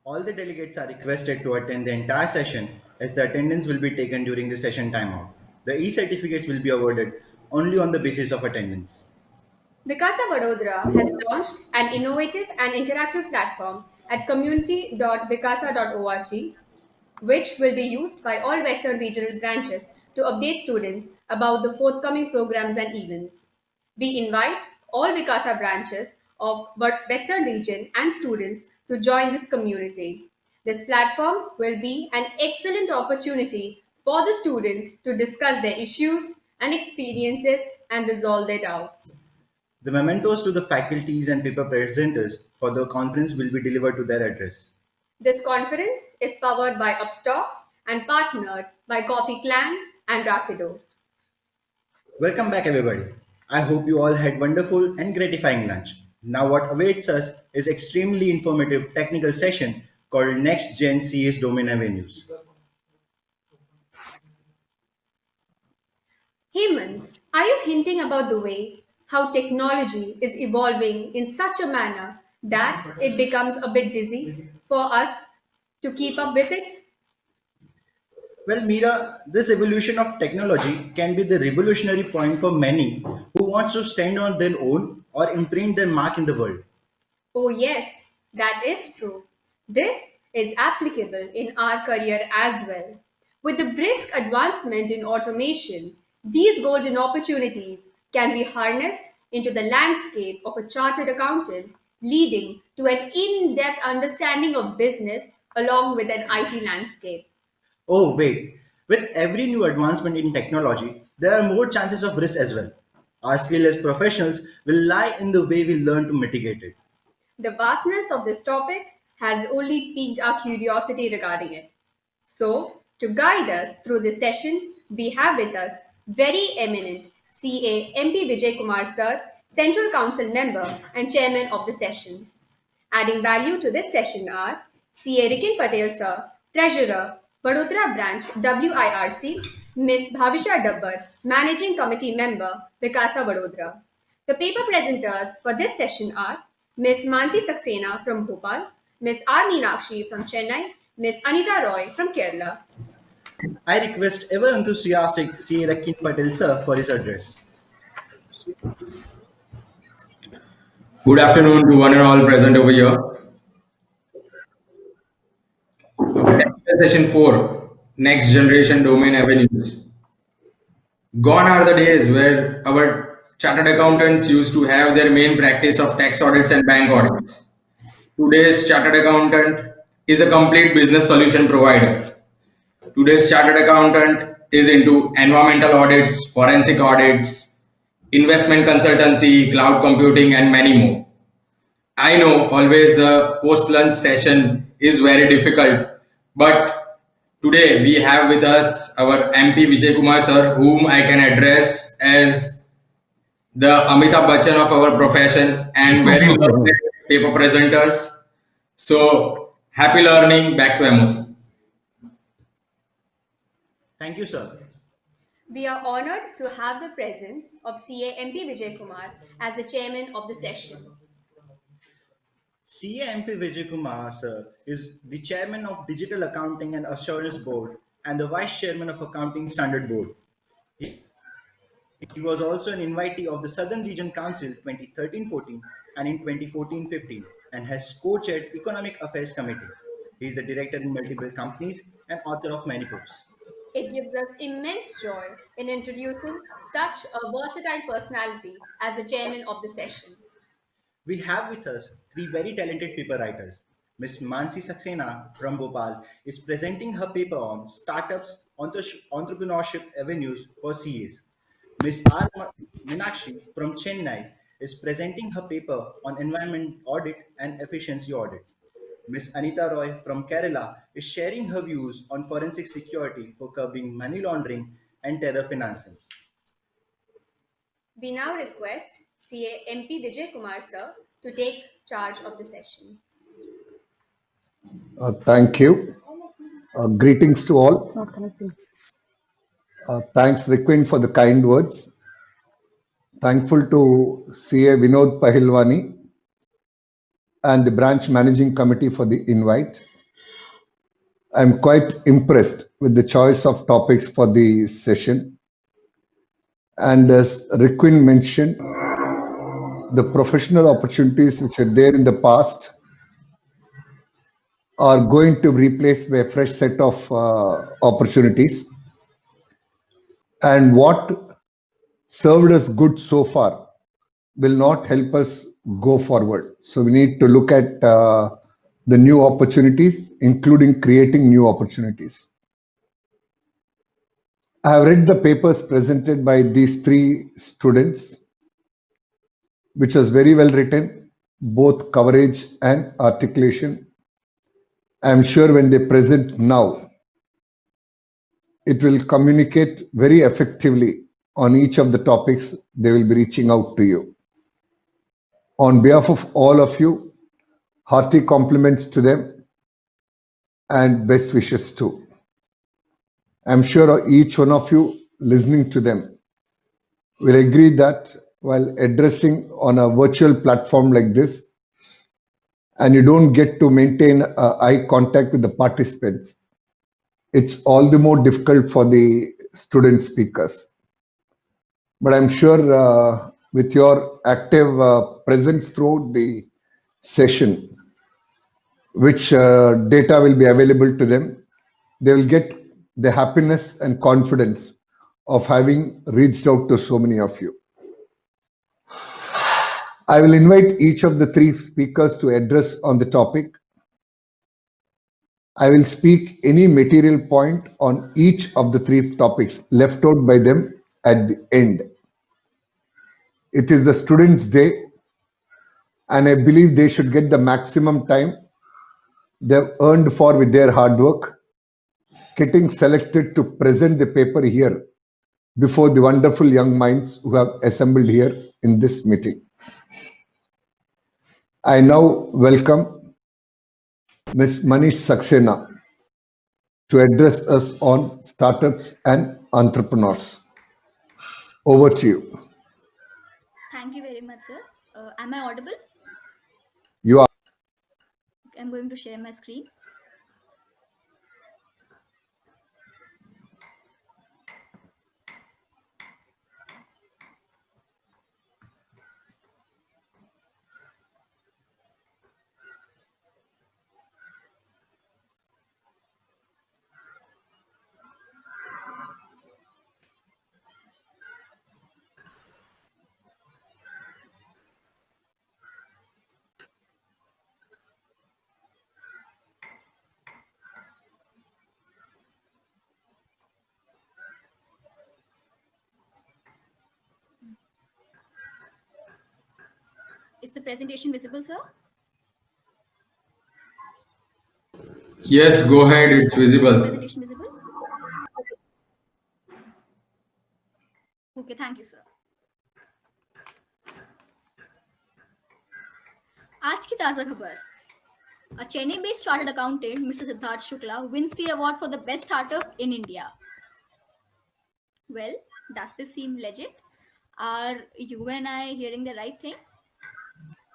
All the delegates are requested to attend the entire session as the attendance will be taken during the session timeout. The e-certificates will be awarded only on the basis of attendance. Vikasa Vadodara has launched an innovative and interactive platform at community.vikasa.org, which will be used by all Western regional branches to update students about the forthcoming programs and events. We invite all Vikasa branches of Western region and students to join this community. This platform will be an excellent opportunity for the students to discuss their issues and experiences and resolve their doubts. The mementos to the faculties and paper presenters for the conference will be delivered to their address. This conference is powered by Upstocks and partnered by Coffee Clan and Rapido. Welcome back, everybody. I hope you all had wonderful and gratifying lunch. Now, what awaits us is extremely informative technical session called Next Gen CS Domain Avenues. Hemant, are you hinting about the way how technology is evolving in such a manner that it becomes a bit dizzy for us to keep up with it? Well, Meera, this evolution of technology can be the revolutionary point for many who wants to stand on their own or imprint their mark in the world. Oh, yes, that is true. This is applicable in our career as well. With the brisk advancement in automation, these golden opportunities can be harnessed into the landscape of a chartered accountant, leading to an in depth understanding of business along with an IT landscape. Oh, wait. With every new advancement in technology, there are more chances of risk as well. Our skill as professionals will lie in the way we learn to mitigate it. The vastness of this topic has only piqued our curiosity regarding it. So, to guide us through this session, we have with us very eminent CA MP Vijay Kumar Sir, Central Council member and chairman of the session. Adding value to this session are CA Rikin Patel Sir, Treasurer, Vadodara Branch WIRC, Ms. Bhavisha Dabbar, Managing Committee Member, Vikasa Vadodara. The paper presenters for this session are Ms. Mansi Saxena from Bhopal, Ms. R. Meenakshi from Chennai, Ms. Anita Roy from Kerala. I request ever enthusiastic C. Rakin Patel sir for his address. Good afternoon to one and all present over here. Technical session 4, Next Generation Domain Avenues. Gone are the days where our chartered accountants used to have their main practice of tax audits and bank audits. Today's chartered accountant is a complete business solution provider. Today's chartered accountant is into environmental audits, forensic audits, investment consultancy, cloud computing, and many more. I know always the post lunch session is very difficult, but today we have with us our MP Vijay Kumar sir, whom I can address as the Amitabh Bachchan of our profession and very learned paper presenters. So happy learning. Back to MOC. Thank you, sir. We are honored to have the presence of CA MP Vijay Kumar as the chairman of the session. CAMP Vijay Kumar sir is the chairman of Digital Accounting and Assurance Board and the vice chairman of Accounting Standard Board. He was also an invitee of the Southern Region Council 2013-14 and in 2014-15 and has co-chaired Economic Affairs Committee. He is a director in multiple companies and author of many books. It gives us immense joy in introducing such a versatile personality as the chairman of the session. We have with us three very talented paper writers. Ms. Mansi Saxena from Bhopal is presenting her paper on startups, entrepreneurship avenues for CAs. Ms. R. Meenakshi from Chennai is presenting her paper on environment audit and efficiency audit. Ms. Anita Roy from Kerala is sharing her views on forensic security for curbing money laundering and terror financing. We now request CA MP Vijay Kumar sir to take charge of the session. Thank you. Greetings to all. Thanks, Rikwin, for the kind words. Thankful to CA Vinod Pahilwani and the branch managing committee for the invite. I'm quite impressed with the choice of topics for the session. And as Riquin mentioned, the professional opportunities which are there in the past are going to be replaced by a fresh set of opportunities. And what served us good so far will not help us go forward. So we need to look at the new opportunities, including creating new opportunities. I have read the papers presented by these three students, which was very well written, both coverage and articulation. I am sure when they present now, it will communicate very effectively on each of the topics they will be reaching out to you. On behalf of all of you, hearty compliments to them and best wishes too. I'm sure each one of you listening to them will agree that while addressing on a virtual platform like this, and you don't get to maintain eye contact with the participants, it's all the more difficult for the student speakers. But I'm sure with your active presence throughout the session, which data will be available to them, they will get the happiness and confidence of having reached out to so many of you. I will invite each of the three speakers to address on the topic. I will speak any material point on each of the three topics left out by them at the end. It is the students' day, and I believe they should get the maximum time they've earned for with their hard work, getting selected to present the paper here before the wonderful young minds who have assembled here in this meeting. I now welcome Ms. Manish Saxena to address us on startups and entrepreneurs. Over to you. Thank you very much, sir. Am I audible? You are. I'm going to share my screen. Is the presentation visible, sir? Yes, go ahead. It's visible. Presentation visible? Okay, thank you, sir. आज की ताजा खबर. A Chennai-based chartered accountant, Mr. Siddharth Shukla, wins the award for the best startup in India. Well, does this seem legit? Are you and I hearing the right thing?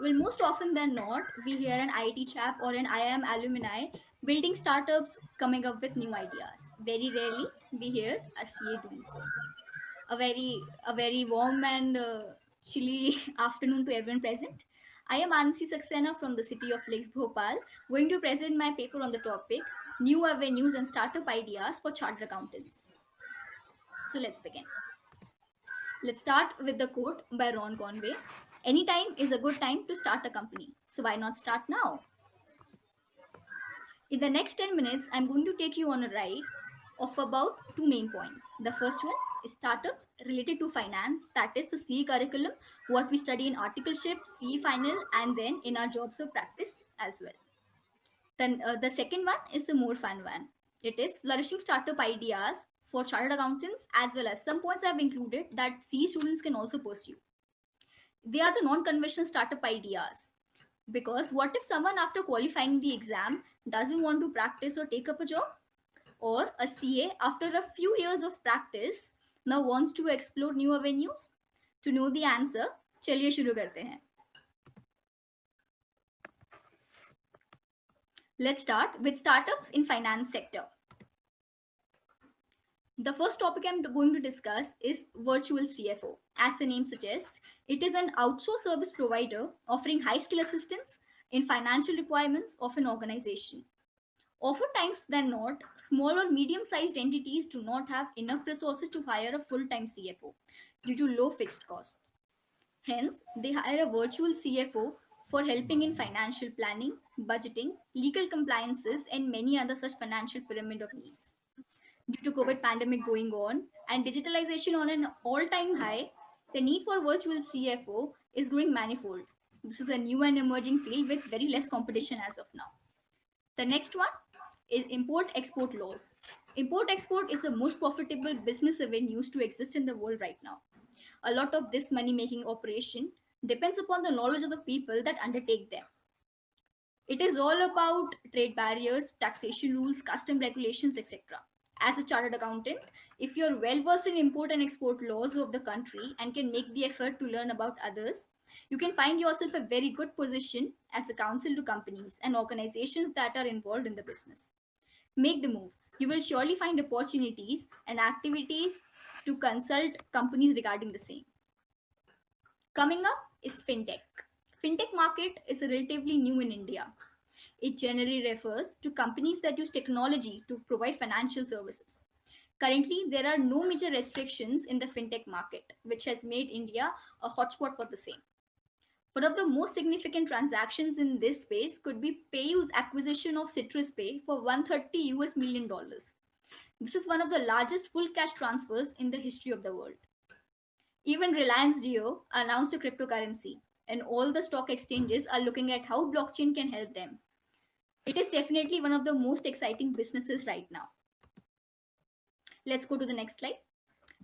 Well, most often than not, we hear an IT chap or an IIM alumni building startups, coming up with new ideas. Very rarely we hear a CA doing so. A very warm and chilly afternoon to everyone present. I am Ansi Saxena from the city of Lakes, Bhopal, going to present my paper on the topic New Avenues and Startup Ideas for Chartered Accountants. So let's begin. Let's start with the quote by Ron Conway. Any time is a good time to start a company. So why not start now? In the next 10 minutes, I'm going to take you on a ride of about two main points. The first one is startups related to finance, that is the CE curriculum, what we study in articleship, CE final, and then in our jobs of practice as well. Then the second one is the more fun one. It is flourishing startup ideas for chartered accountants, as well as some points I've included that CE students can also pursue. They are the non-conventional startup ideas. Because what if someone after qualifying the exam doesn't want to practice or take up a job? Or a CA after a few years of practice now wants to explore new avenues? To know the answer, चलिए शुरू करते हैं. Let's start with startups in finance sector. The first topic I'm going to discuss is virtual CFO. As the name suggests, it is an outsourced service provider offering high skill assistance in financial requirements of an organization. Oftentimes than not, small or medium sized entities do not have enough resources to hire a full time CFO due to low fixed costs. Hence, they hire a virtual CFO for helping in financial planning, budgeting, legal compliances, and many other such financial pyramid of needs. Due to COVID pandemic going on and digitalization on an all-time high, the need for virtual CFO is growing manifold. This is a new and emerging field with very less competition as of now. The next one is import-export laws. Import-export is the most profitable business avenues to exist in the world right now. A lot of this money-making operation depends upon the knowledge of the people that undertake them. It is all about trade barriers, taxation rules, custom regulations, etc. As a chartered accountant, if you're well versed in import and export laws of the country and can make the effort to learn about others, you can find yourself a very good position as a counsel to companies and organizations that are involved in the business. Make the move. You will surely find opportunities and activities to consult companies regarding the same. Coming up is fintech. Fintech market is relatively new in India. It generally refers to companies that use technology to provide financial services. Currently, there are no major restrictions in the fintech market, which has made India a hotspot for the same. One of the most significant transactions in this space could be PayU's acquisition of CitrusPay for $130 million. This is one of the largest full cash transfers in the history of the world. Even Reliance Jio announced a cryptocurrency, and all the stock exchanges are looking at how blockchain can help them. It is definitely one of the most exciting businesses right now. Let's go to the next slide.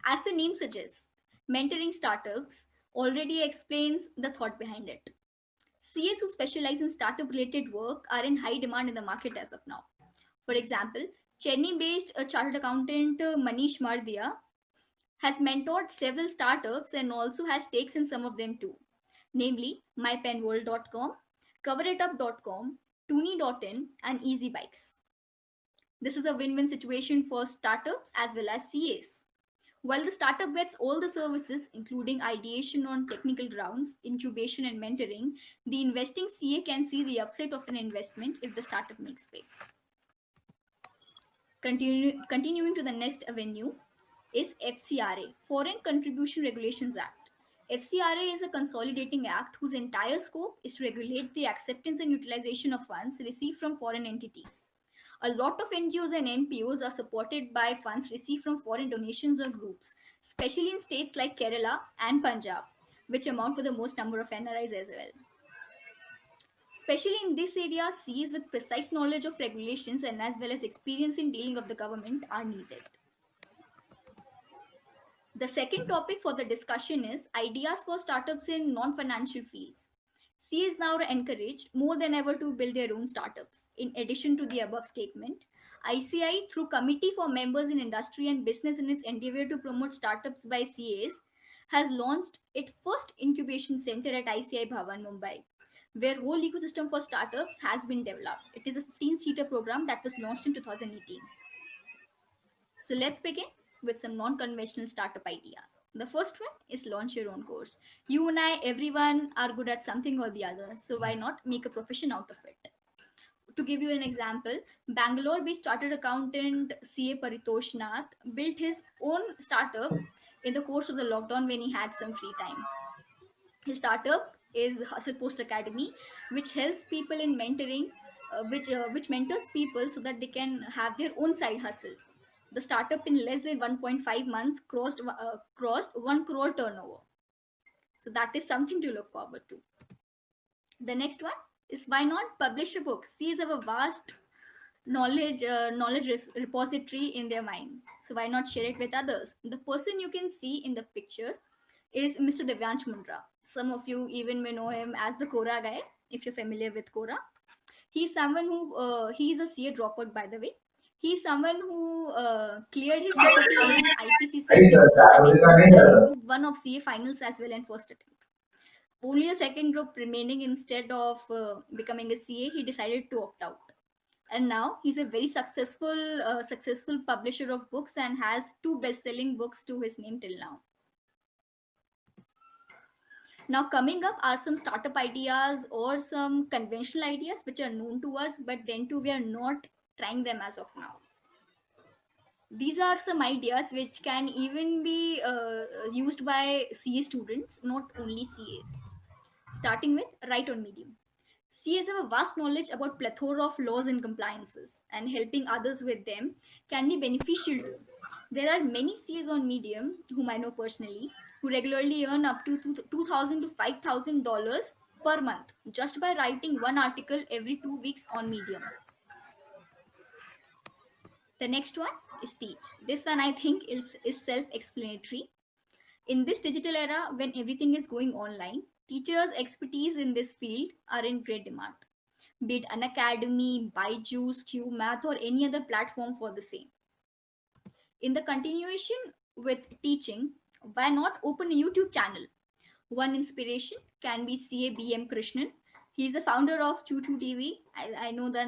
As the name suggests, mentoring startups already explains the thought behind it. CAs who specialize in startup related work are in high demand in the market as of now. For example, Chennai based chartered accountant Manish Mardia has mentored several startups and also has stakes in some of them too, namely mypenworld.com, coveritup.com, Toonie.in, and Easy Bikes. This is a win-win situation for startups as well as CAs. While the startup gets all the services, including ideation on technical grounds, incubation, and mentoring, the investing CA can see the upside of an investment if the startup makes pay. Continuing to the next avenue is FCRA, Foreign Contribution Regulations Act. FCRA is a consolidating act whose entire scope is to regulate the acceptance and utilization of funds received from foreign entities. A lot of NGOs and NPOs are supported by funds received from foreign donations or groups, especially in states like Kerala and Punjab, which amount to the most number of NRIs as well. Especially in this area, CAs with precise knowledge of regulations and as well as experience in dealing with the government are needed. The second topic for the discussion is ideas for startups in non-financial fields. CAs now are encouraged more than ever to build their own startups. In addition to the above statement, ICI, through Committee for Members in Industry and Business in its endeavor to promote startups by CAs, has launched its first incubation center at ICI Bhavan, Mumbai, where whole ecosystem for startups has been developed. It is a 15-seater program that was launched in 2018. So let's begin with some non-conventional startup ideas. The first one is launch your own course. You and I, everyone are good at something or the other. So why not make a profession out of it? To give you an example, Bangalore-based chartered accountant CA Paritosh Nath built his own startup in the course of the lockdown when he had some free time. His startup is Hustle Post Academy, which helps people in mentoring, which mentors people so that they can have their own side hustle. The startup in less than 1.5 months crossed 1 crore turnover. So that is something to look forward to. The next one is why not publish a book? CAs have a vast knowledge repository in their minds. So why not share it with others? The person you can see in the picture is Mr. Devyansh Mundra. Some of you even may know him as the Quora guy, if you're familiar with Quora. He's someone who, he's a CA dropout, by the way. He's someone who cleared his CA in IPCC Group 1 of CA finals as well in first attempt. Only a second group remaining instead of becoming a CA, he decided to opt out. and now he's a very successful publisher of books and has 2 best-selling books to his name till now. Now, coming up are some startup ideas or some conventional ideas which are known to us, but then too we are not trying them as of now. These are some ideas which can even be used by CA students, not only CAs. Starting with write on Medium. CAs have a vast knowledge about plethora of laws and compliances, and helping others with them can be beneficial too. There are many CAs on Medium, whom I know personally, who regularly earn up to $2,000 to $5,000 per month just by writing one article every 2 weeks on Medium. The next one is teach. This one I think is self-explanatory. In this digital era, when everything is going online, teachers' expertise in this field are in great demand. Be it an academy, Byju's, QMath, or any other platform for the same. In the continuation with teaching, why not open a YouTube channel? One inspiration can be CABM Krishnan. He's the founder of Choo TV. I know the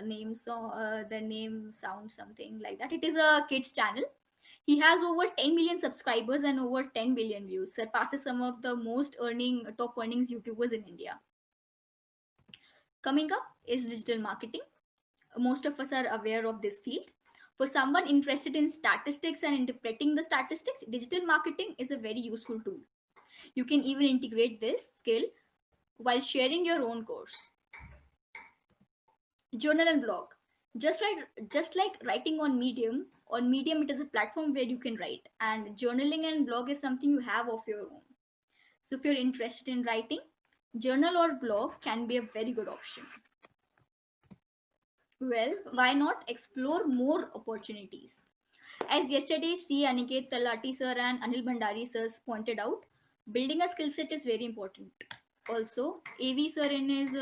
name, so the name sounds something like that. It is a kids channel. He has over 10 million subscribers and over 10 billion views, surpasses some of the top earnings YouTubers in India. Coming up is digital marketing. Most of us are aware of this field. For someone interested in statistics and interpreting the statistics, digital marketing is a very useful tool. You can even integrate this skill while sharing your own course. Journal and blog. Just like writing on Medium it is a platform where you can write, and journaling and blog is something you have of your own. So if you're interested in writing, journal or blog can be a very good option. Well, why not explore more opportunities? As yesterday, C. Aniket Talati sir and Anil Bhandari sir pointed out, building a skill set is very important. Also, AV sir in his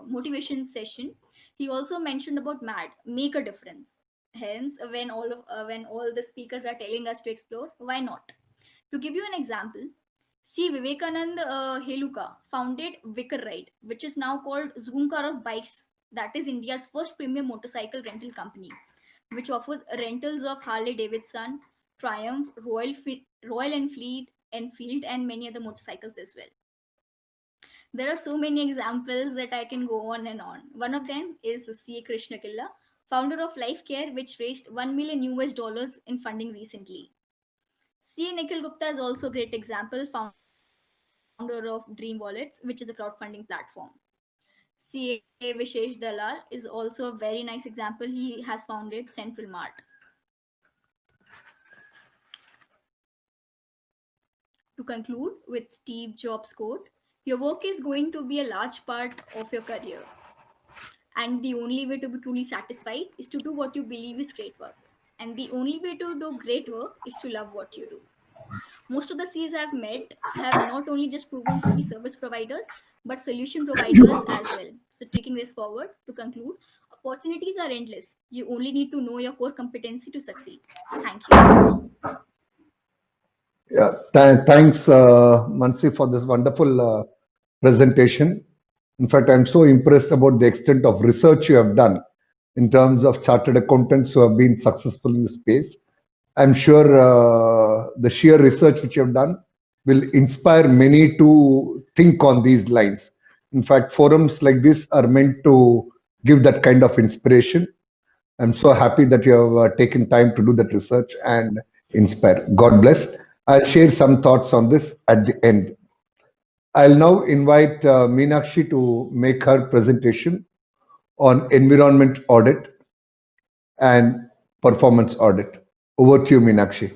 motivation session, he also mentioned about MAD, make a difference. Hence, when all the speakers are telling us to explore, why not? To give you an example, C. Vivekanand Heluka founded Vikar Ride, which is now called Zoomcar of Bikes. That is India's first premium motorcycle rental company, which offers rentals of Harley Davidson, Triumph, Royal Enfield, and many other motorcycles as well. There are so many examples that I can go on and on. One of them is C. Krishna Killa, founder of Life Care, which raised $1 million US in funding recently. C. Nikhil Gupta is also a great example, founder of Dream Wallets, which is a crowdfunding platform. C. Vishesh Dalal is also a very nice example. He has founded Central Mart. To conclude with Steve Jobs' quote, your work is going to be a large part of your career. And the only way to be truly satisfied is to do what you believe is great work. And the only way to do great work is to love what you do. Most of the Cs I've met have not only just proven to be service providers, but solution providers as well. So taking this forward, to conclude, opportunities are endless. You only need to know your core competency to succeed. Thank you. Yeah, thanks, Mansi, for this wonderful presentation. In fact, I'm so impressed about the extent of research you have done in terms of chartered accountants who have been successful in the space. I'm sure the sheer research which you have done will inspire many to think on these lines. In fact, forums like this are meant to give that kind of inspiration. I'm so happy that you have taken time to do that research and inspire. God bless. I'll share some thoughts on this at the end. I'll now invite Meenakshi to make her presentation on environment audit and performance audit. Over to you, Meenakshi.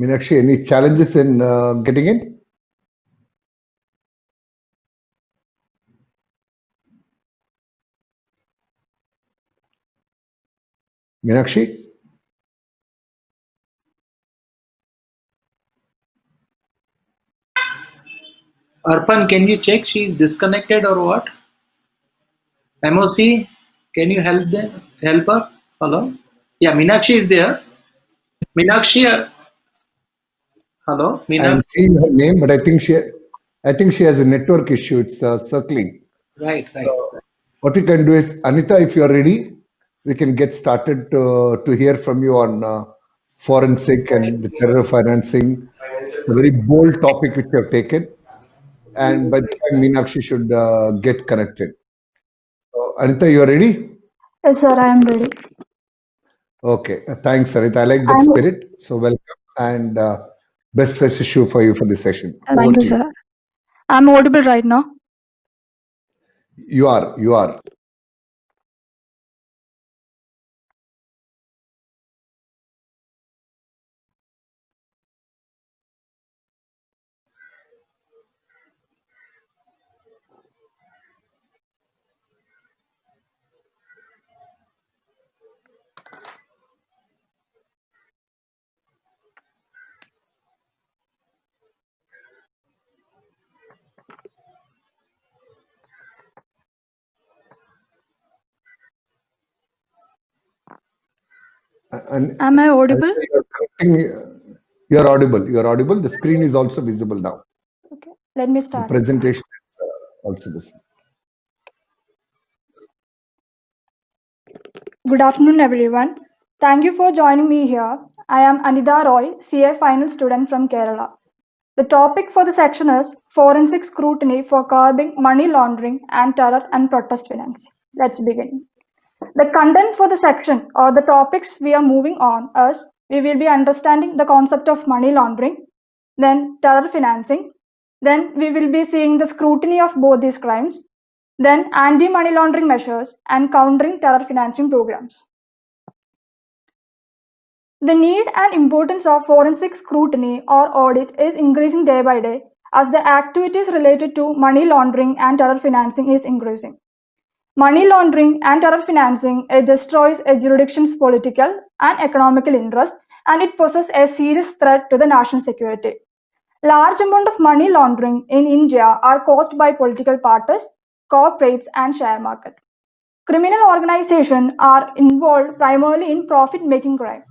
Meenakshi, any challenges in getting in? Meenakshi? Arpan, can you check she's disconnected or what? MOC, can you help her? Hello? Yeah, Meenakshi is there. Meenakshi, hello? I'm Meenakshi, seeing her name, but I think she has a network issue. It's circling. right. So what we can do is, Anita, if you're ready, we can get started to hear from you on forensic and the terror financing. It's a very bold topic which you have taken. And by the time Meenakshi should get connected. So, Anita, you are ready? Yes, sir, I am ready. Okay. Thanks, Anita. I like that spirit. So welcome and best wishes for you for this session. Over Thank you, to you. sir. I'm audible right now. You are. And Am I audible? you're audible. You're audible. The screen is also visible now. Okay, let me The start. presentation is also visible. Good afternoon, everyone. Thank you for joining me here. I am Anida Roy, CA final student from Kerala. The topic for the section is forensic scrutiny for curbing money laundering and terror and protest finance. Let's begin. The content for the section or the topics we are moving on is we will be understanding the concept of money laundering, then terror financing, then we will be seeing the scrutiny of both these crimes, then anti-money laundering measures and countering terror financing programs. The need and importance of forensic scrutiny or audit is increasing day by day as the activities related to money laundering and terror financing is increasing. Money laundering and terror financing destroys a jurisdiction's political and economical interest, and it poses a serious threat to the national security. Large amount of money laundering in India are caused by political parties, corporates, and share market. Criminal organizations are involved primarily in profit-making crime.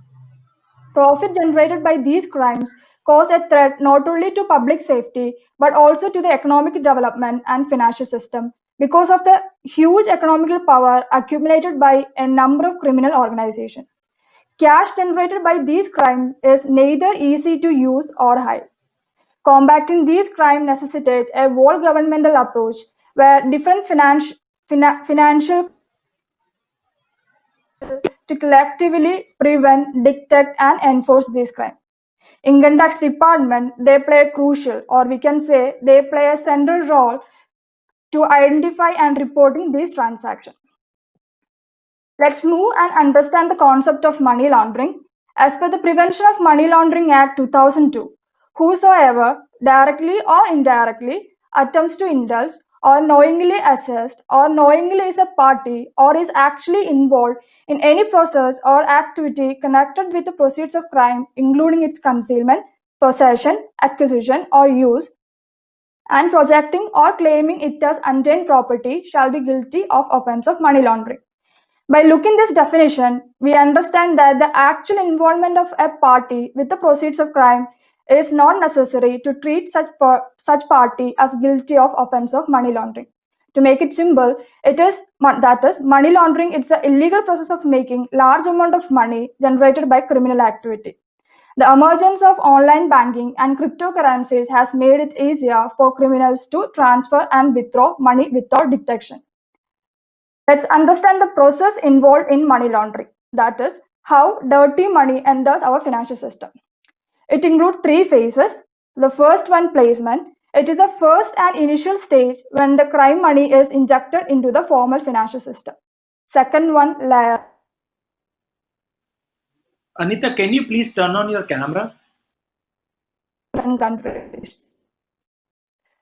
Profit generated by these crimes cause a threat not only to public safety but also to the economic development and financial system because of the huge economical power accumulated by a number of criminal organizations. Cash generated by these crimes is neither easy to use or hide. Combating these crimes necessitates a whole governmental approach where different financial to collectively prevent, detect, and enforce these crimes. Income tax department, they play a crucial, or we can say they play a central role to identify and reporting these transactions. Let's move and understand the concept of money laundering. As per the Prevention of Money Laundering Act 2002, whosoever directly or indirectly attempts to indulge or knowingly assist or knowingly is a party or is actually involved in any process or activity connected with the proceeds of crime, including its concealment, possession, acquisition, or use, and projecting or claiming it as untainted property, shall be guilty of offense of money laundering. By looking this definition, we understand that the actual involvement of a party with the proceeds of crime is not necessary to treat such party as guilty of offense of money laundering. To make it simple, that is money laundering. It's the illegal process of making large amount of money generated by criminal activity. The emergence of online banking and cryptocurrencies has made it easier for criminals to transfer and withdraw money without detection. Let's understand the process involved in money laundering. That is, how dirty money enters our financial system. It includes three phases. The first one, placement. It is the first and initial stage when the crime money is injected into the formal financial system. Second one, layer. Anita, can you please turn on your camera? certain countries.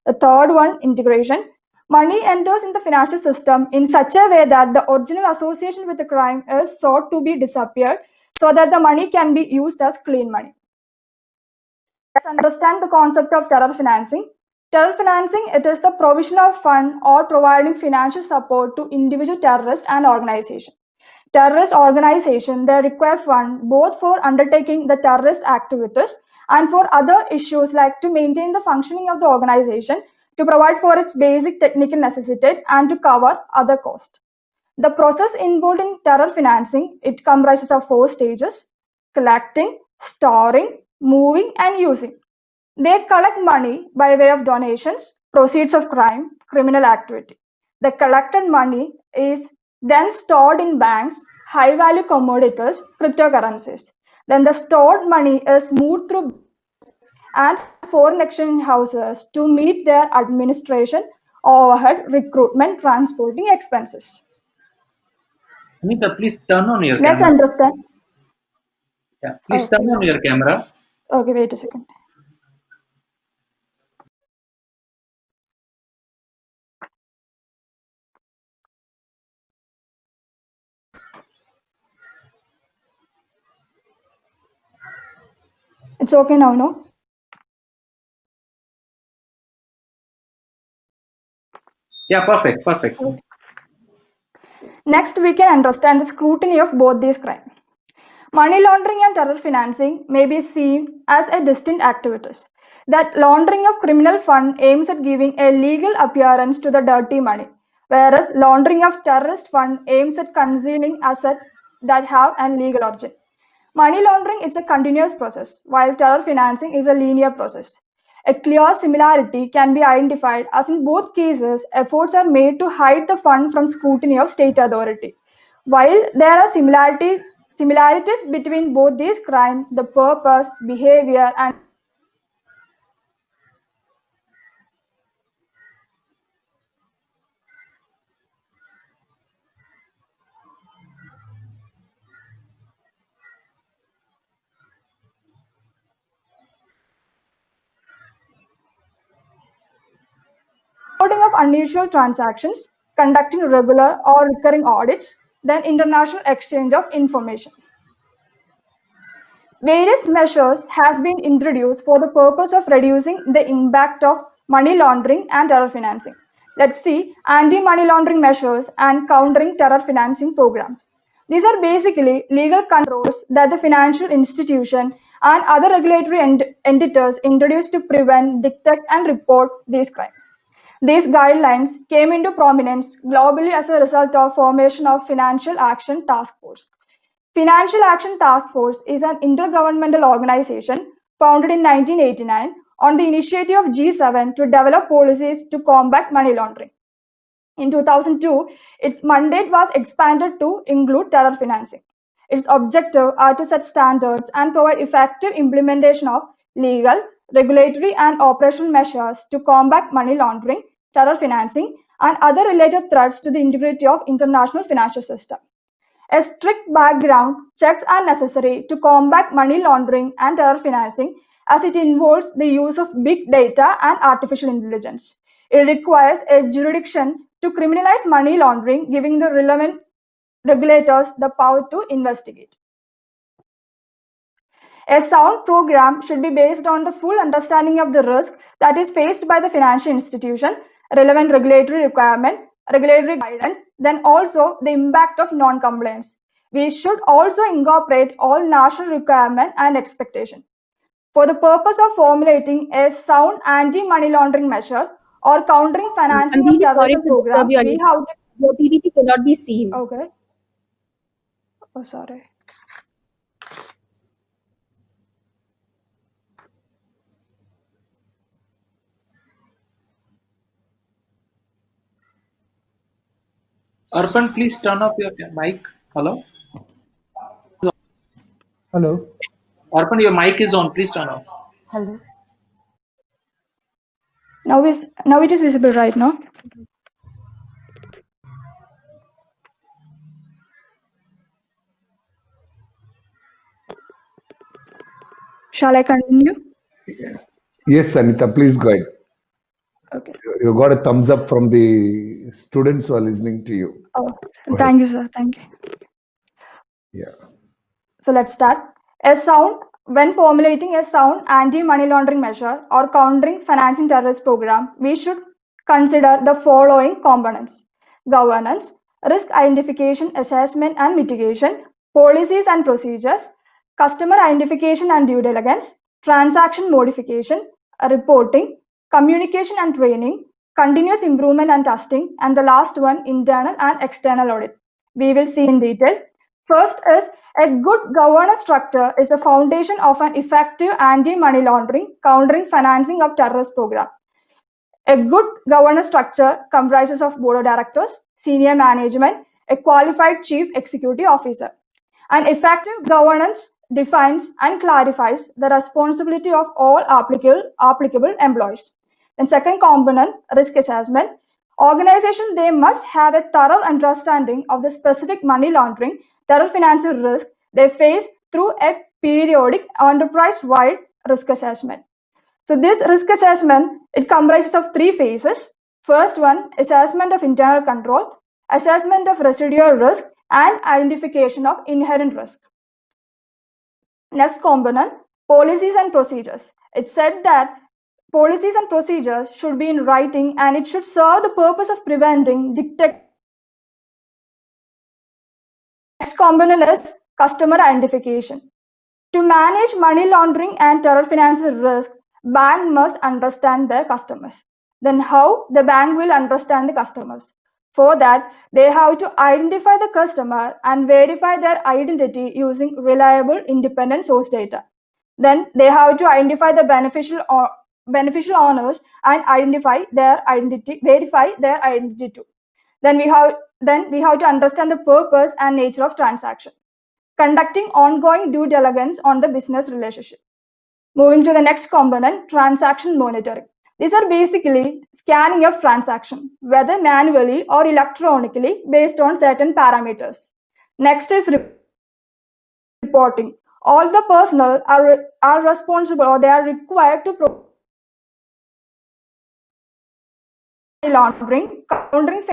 The third one, integration. Money enters in the financial system in such a way that the original association with the crime is sought to be disappeared so that the money can be used as clean money. Let's understand the concept of terror financing. Terror financing, it is the provision of fund or providing financial support to individual terrorists and organizations. Terrorist organization, they require fund both for undertaking the terrorist activities and for other issues like to maintain the functioning of the organization, to provide for its basic technical necessity and to cover other costs. The process involved in terror financing, it comprises of 4 stages: collecting, storing, moving, and using. They collect money by way of donations, proceeds of crime, criminal activity. The collected money is then stored in banks, high value commodities, cryptocurrencies. Then the stored money is moved through and foreign exchange houses to meet their administration, overhead, recruitment, transporting expenses. Anita, please turn on your Let's camera. understand. Yeah, please turn on your camera. Okay, wait a second. It's okay now, no? Yeah, perfect, perfect. Next, we can understand the scrutiny of both these crimes. Money laundering and terror financing may be seen as a distinct activities. That laundering of criminal fund aims at giving a legal appearance to the dirty money, whereas laundering of terrorist fund aims at concealing assets that have a legal origin. Money laundering is a continuous process, while terror financing is a linear process. A clear similarity can be identified as in both cases, efforts are made to hide the fund from scrutiny of state authority. While there are similarities between both these crimes, the purpose, behavior, and reporting of unusual transactions, conducting regular or recurring audits, then international exchange of information. Various measures has been introduced for the purpose of reducing the impact of money laundering and terror financing. Let's see anti-money laundering measures and countering terror financing programs. These are basically legal controls that the financial institution and other regulatory entities introduce to prevent, detect, and report these crimes. These guidelines came into prominence globally as a result of formation of Financial Action Task Force. Financial Action Task Force is an intergovernmental organization founded in 1989 on the initiative of G7 to develop policies to combat money laundering. In 2002, its mandate was expanded to include terror financing. Its objective are to set standards and provide effective implementation of legal, regulatory, and operational measures to combat money laundering, terror financing, and other related threats to the integrity of international financial system. A strict background checks are necessary to combat money laundering and terror financing as it involves the use of big data and artificial intelligence. It requires a jurisdiction to criminalize money laundering, giving the relevant regulators the power to investigate. A sound program should be based on the full understanding of the risk that is faced by the financial institution, relevant regulatory requirement, regulatory guidance, then also the impact of non-compliance. We should also incorporate all national requirement and expectation. For the purpose of formulating a sound anti-money laundering measure or countering financing I'm of really sorry terrorism to program, disturb you, we Anita. have to... Your PPT cannot be seen. Okay. Oh, sorry. Arpan, please turn off your mic. Hello? Hello. Arpan, your mic is on. Please turn off. Hello. Now it is visible right now. Shall I continue? Yes, Anita, please go ahead. Okay. You got a thumbs up from the students who are listening to you. Oh, Go ahead. thank you, sir. Thank you. Yeah. So let's start. When formulating a sound anti-money laundering measure or countering financing terrorist program, we should consider the following components: governance, risk identification, assessment and mitigation, policies and procedures, customer identification and due diligence, transaction modification, reporting, communication and training, continuous improvement and testing, and the last one, internal and external audit. We will see in detail. First is a good governance structure is a foundation of an effective anti-money laundering, countering financing of terrorist program. A good governance structure comprises of board of directors, senior management, a qualified chief executive officer. An effective governance defines and clarifies the responsibility of all applicable employees. And second component, risk assessment. Organization, they must have a thorough understanding of the specific money laundering, terror financial risk they face through a periodic enterprise-wide risk assessment. So this risk assessment, it comprises of three phases. First one, assessment of internal control, assessment of residual risk, and identification of inherent risk. Next component, policies and procedures. It said that policies and procedures should be in writing and it should serve the purpose of preventing detect. Next component is customer identification. To manage money laundering and terror financial risk, bank must understand their customers. Then how the bank will understand the customers? For that, they have to identify the customer and verify their identity using reliable independent source data. Then they have to identify the beneficial owners and verify their identity too. Then we have to understand the purpose and nature of transaction. Conducting ongoing due diligence on the business relationship. Moving to the next component, transaction monitoring. These are basically scanning of transaction, whether manually or electronically based on certain parameters. Next is reporting. All the personnel are responsible or they are required to provide laundering, countering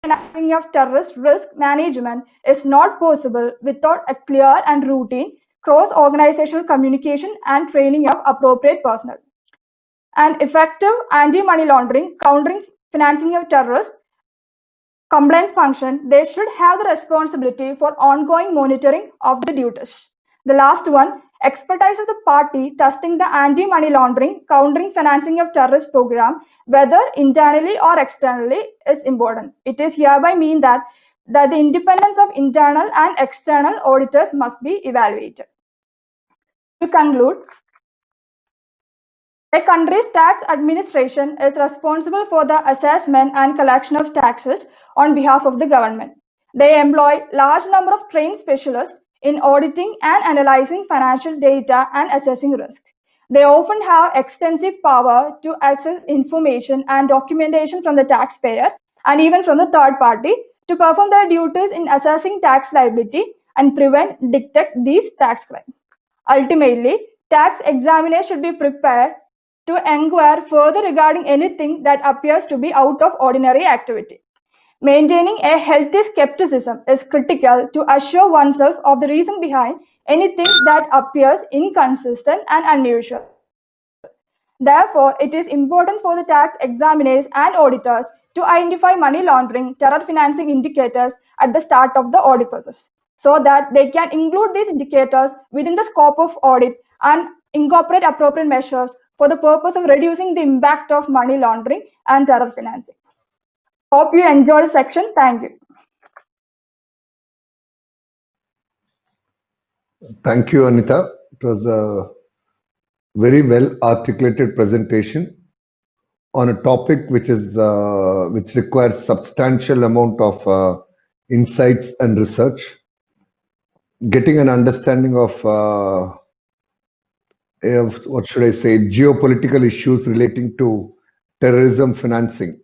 financing of terrorist risk management is not possible without a clear and routine cross-organizational communication and training of appropriate personnel. An effective anti-money laundering, countering financing of terrorists compliance function, they should have the responsibility for ongoing monitoring of the duties. The last one, expertise of the party testing the anti-money laundering, countering financing of terrorist program, whether internally or externally, is important. It is hereby mean that the independence of internal and external auditors must be evaluated. To conclude, a country's tax administration is responsible for the assessment and collection of taxes on behalf of the government. They employ large number of trained specialists in auditing and analyzing financial data and assessing risk. They often have extensive power to access information and documentation from the taxpayer and even from the third party to perform their duties in assessing tax liability and detect these tax crimes. Ultimately, tax examiners should be prepared to inquire further regarding anything that appears to be out of ordinary activity. Maintaining a healthy skepticism is critical to assure oneself of the reason behind anything that appears inconsistent and unusual. Therefore, it is important for the tax examiners and auditors to identify money laundering, terror financing indicators at the start of the audit process, so that they can include these indicators within the scope of audit and incorporate appropriate measures for the purpose of reducing the impact of money laundering and terror financing. Hope you enjoyed the section. Thank you. Thank you, Anita. It was a very well articulated presentation on a topic which requires substantial amount of insights and research. Getting an understanding of what should I say, geopolitical issues relating to terrorism financing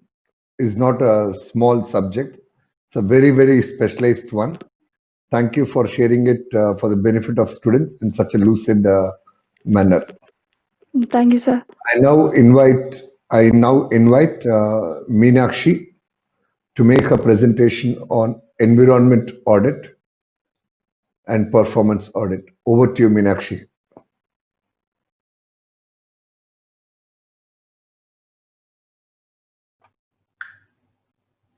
is not a small subject. It's a very, very specialized one. Thank you for sharing it for the benefit of students in such a lucid manner. Thank you, sir. I now invite Meenakshi to make a presentation on environment audit and performance audit. Over to you, Meenakshi.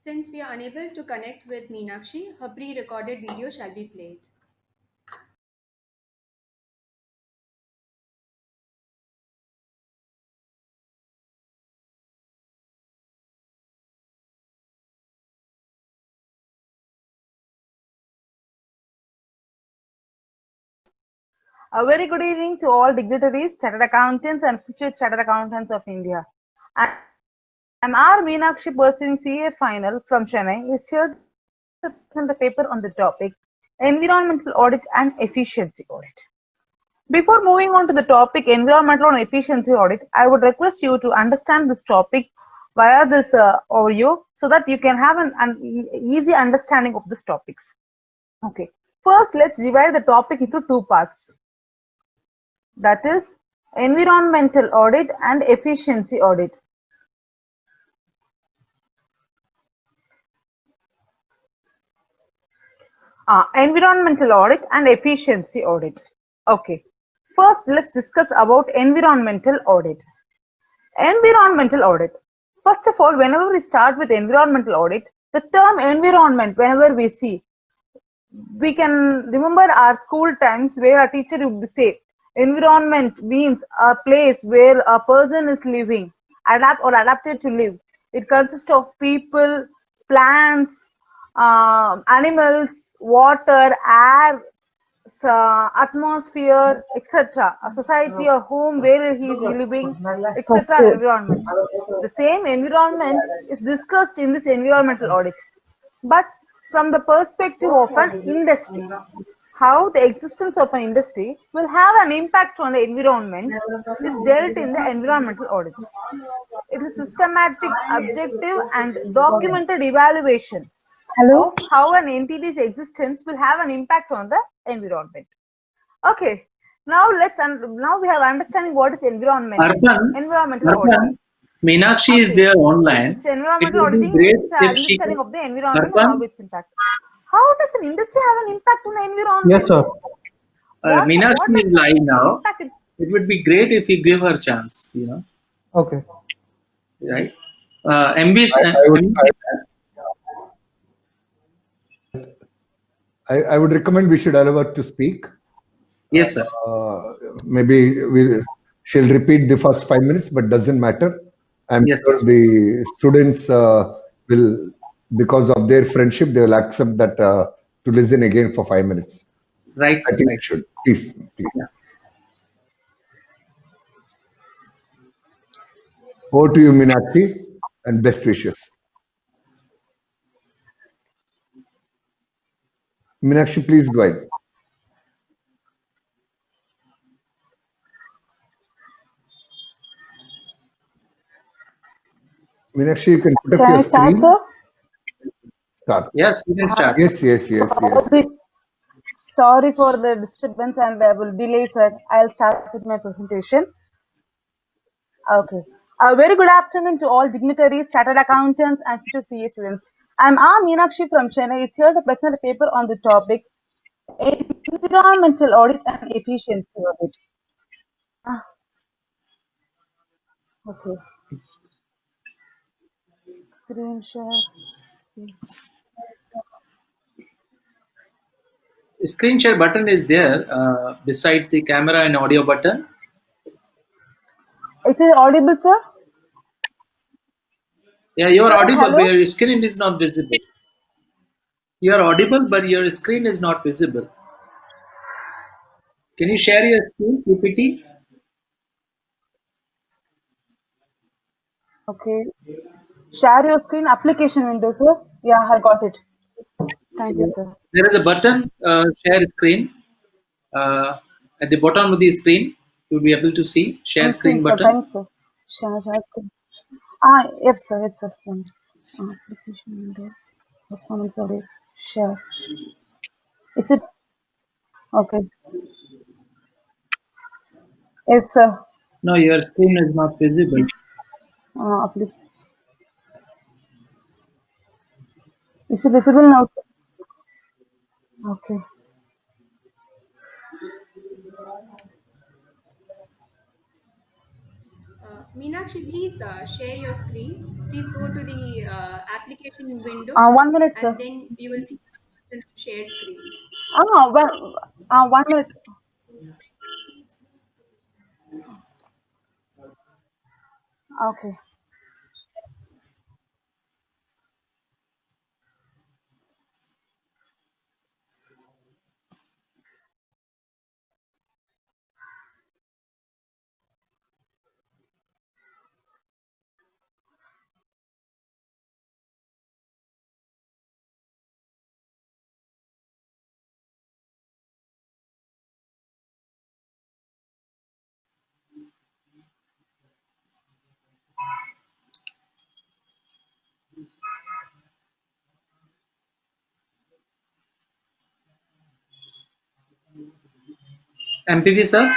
Since we are unable to connect with Meenakshi, her pre-recorded video shall be played. A very good evening to all dignitaries, chartered accountants, and future chartered accountants of India. I'm R. Meenakshi, pursuing CA final from Chennai, is here to present the paper on the topic Environmental Audit and Efficiency Audit. Before moving on to the topic Environmental and Efficiency Audit, I would request you to understand this topic via this audio so that you can have an easy understanding of these topics. Okay. First, let's divide the topic into two parts. That is environmental audit and efficiency audit. Environmental audit and efficiency audit. Okay. First, let's discuss about environmental audit. Environmental audit. First of all, whenever we start with environmental audit, the term environment, whenever we see, we can remember our school times where our teacher would say, environment means a place where a person is living, adapted to live. It consists of people, plants, animals, water, air, atmosphere, etc. A society or home where he is living, etc. Environment. The same environment is discussed in this environmental audit, but from the perspective of an industry. How the existence of an industry will have an impact on the environment is dealt in the environmental audit. It is systematic, objective, and documented evaluation of how an entity's existence will have an impact on the environment. Okay, now we have understanding what is environment. Environmental audit. Meenakshi is there online. It's environmental It would be auditing great is if she understanding could- of the environment and how its impact. How does an industry have an impact on the environment? Yes, sir. What Meenakshi does is live now. impact it- It would be great if you give her chance, you know. Okay. Right? MB, I would recommend we should allow her to speak. Yes, sir. Maybe she'll repeat the first 5 minutes, but doesn't matter. I'm Yes, sure sir. the students will, because of their friendship, they will accept that to listen again for 5 minutes. Right, I sir. think Right. you should. Please. Yeah. Over to you, Meenakshi, and best wishes. Meenakshi, please go ahead. Meenakshi, you can put up Can your I start, screen. sir? Start. Yes, you can start. Yes. Sorry for the disturbance and I will delay, sir. I'll start with my presentation. Okay. A very good afternoon to all dignitaries, chartered accountants, and future CA students. I'm R. Meenakshi from Chennai. Is here to present a paper on the topic environmental audit and efficiency audit. Okay. Screen share. Screen share button is there besides the camera and audio button. Is it audible, sir? Yeah, you are Sir, audible, hello? but your screen is not visible. You are audible, but your screen is not visible. Can you share your screen, PPT? Okay. Share your screen application window, sir. Yeah, I got it. Thank you, sir. There is a button, share screen. At the bottom of the screen, you'll be able to see share screen Sir, button. thanks, sir. Share screen. Yes, sir. Yes, sir. Application window. Performance audit. Share. Is it okay? Yes, sir. No, your screen is not visible. Please. Is it visible now, sir? Okay. Meenakshi, please share your screen. Please go to the application window 1 minute, sir. and then you will see the option of share screen. Well, 1 minute. Okay. MPV, sir?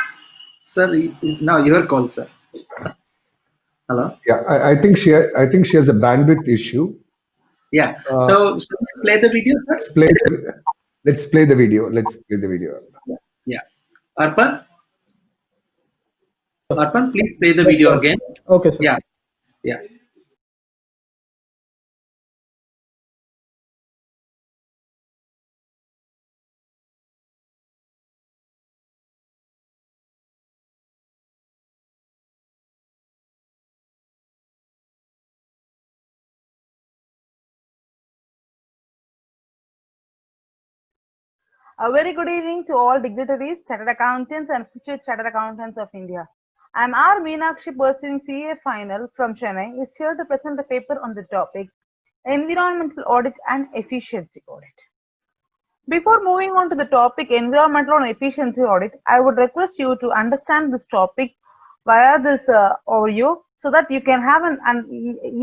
Sir, is now your call, sir. Hello? Yeah, I think she has a bandwidth issue. Yeah. Uh, So, should we play the video, sir? let's play the video. Let's play the video. Yeah. Arpan? Arpan, please play the video again. Okay, sir. Yeah. Yeah. A very good evening to all dignitaries, chartered accountants, and future chartered accountants of India. I am R. Meenakshi, pursuing CA final from Chennai, is here to present a paper on the topic Environmental Audit and Efficiency Audit. Before moving on to the topic Environmental and Efficiency Audit, I would request you to understand this topic via this overview so that you can have an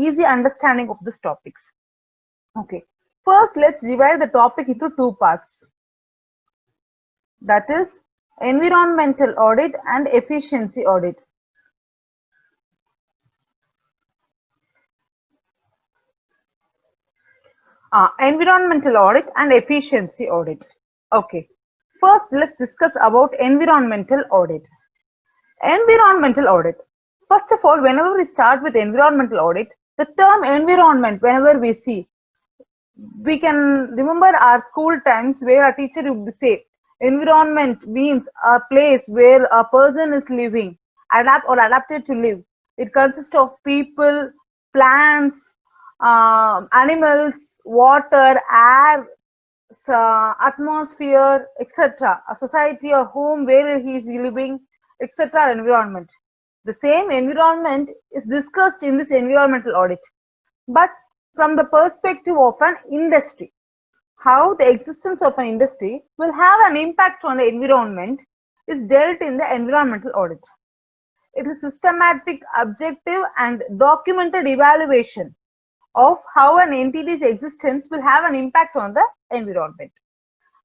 easy understanding of these topics. Okay. First, let's divide the topic into two parts. That is environmental audit and efficiency audit. Environmental audit and efficiency audit. Okay. First, let's discuss about environmental audit. Environmental audit. First of all, whenever we start with environmental audit, the term environment, whenever we see, we can remember our school times where a teacher would say, environment means a place where a person is living, adapted to live. It consists of people, plants, animals, water, air, atmosphere, etc. A society or home where he is living, etc. Environment. The same environment is discussed in this environmental audit, but from the perspective of an industry. How the existence of an industry will have an impact on the environment is dealt in the environmental audit. It is systematic, objective, and documented evaluation of how an entity's existence will have an impact on the environment.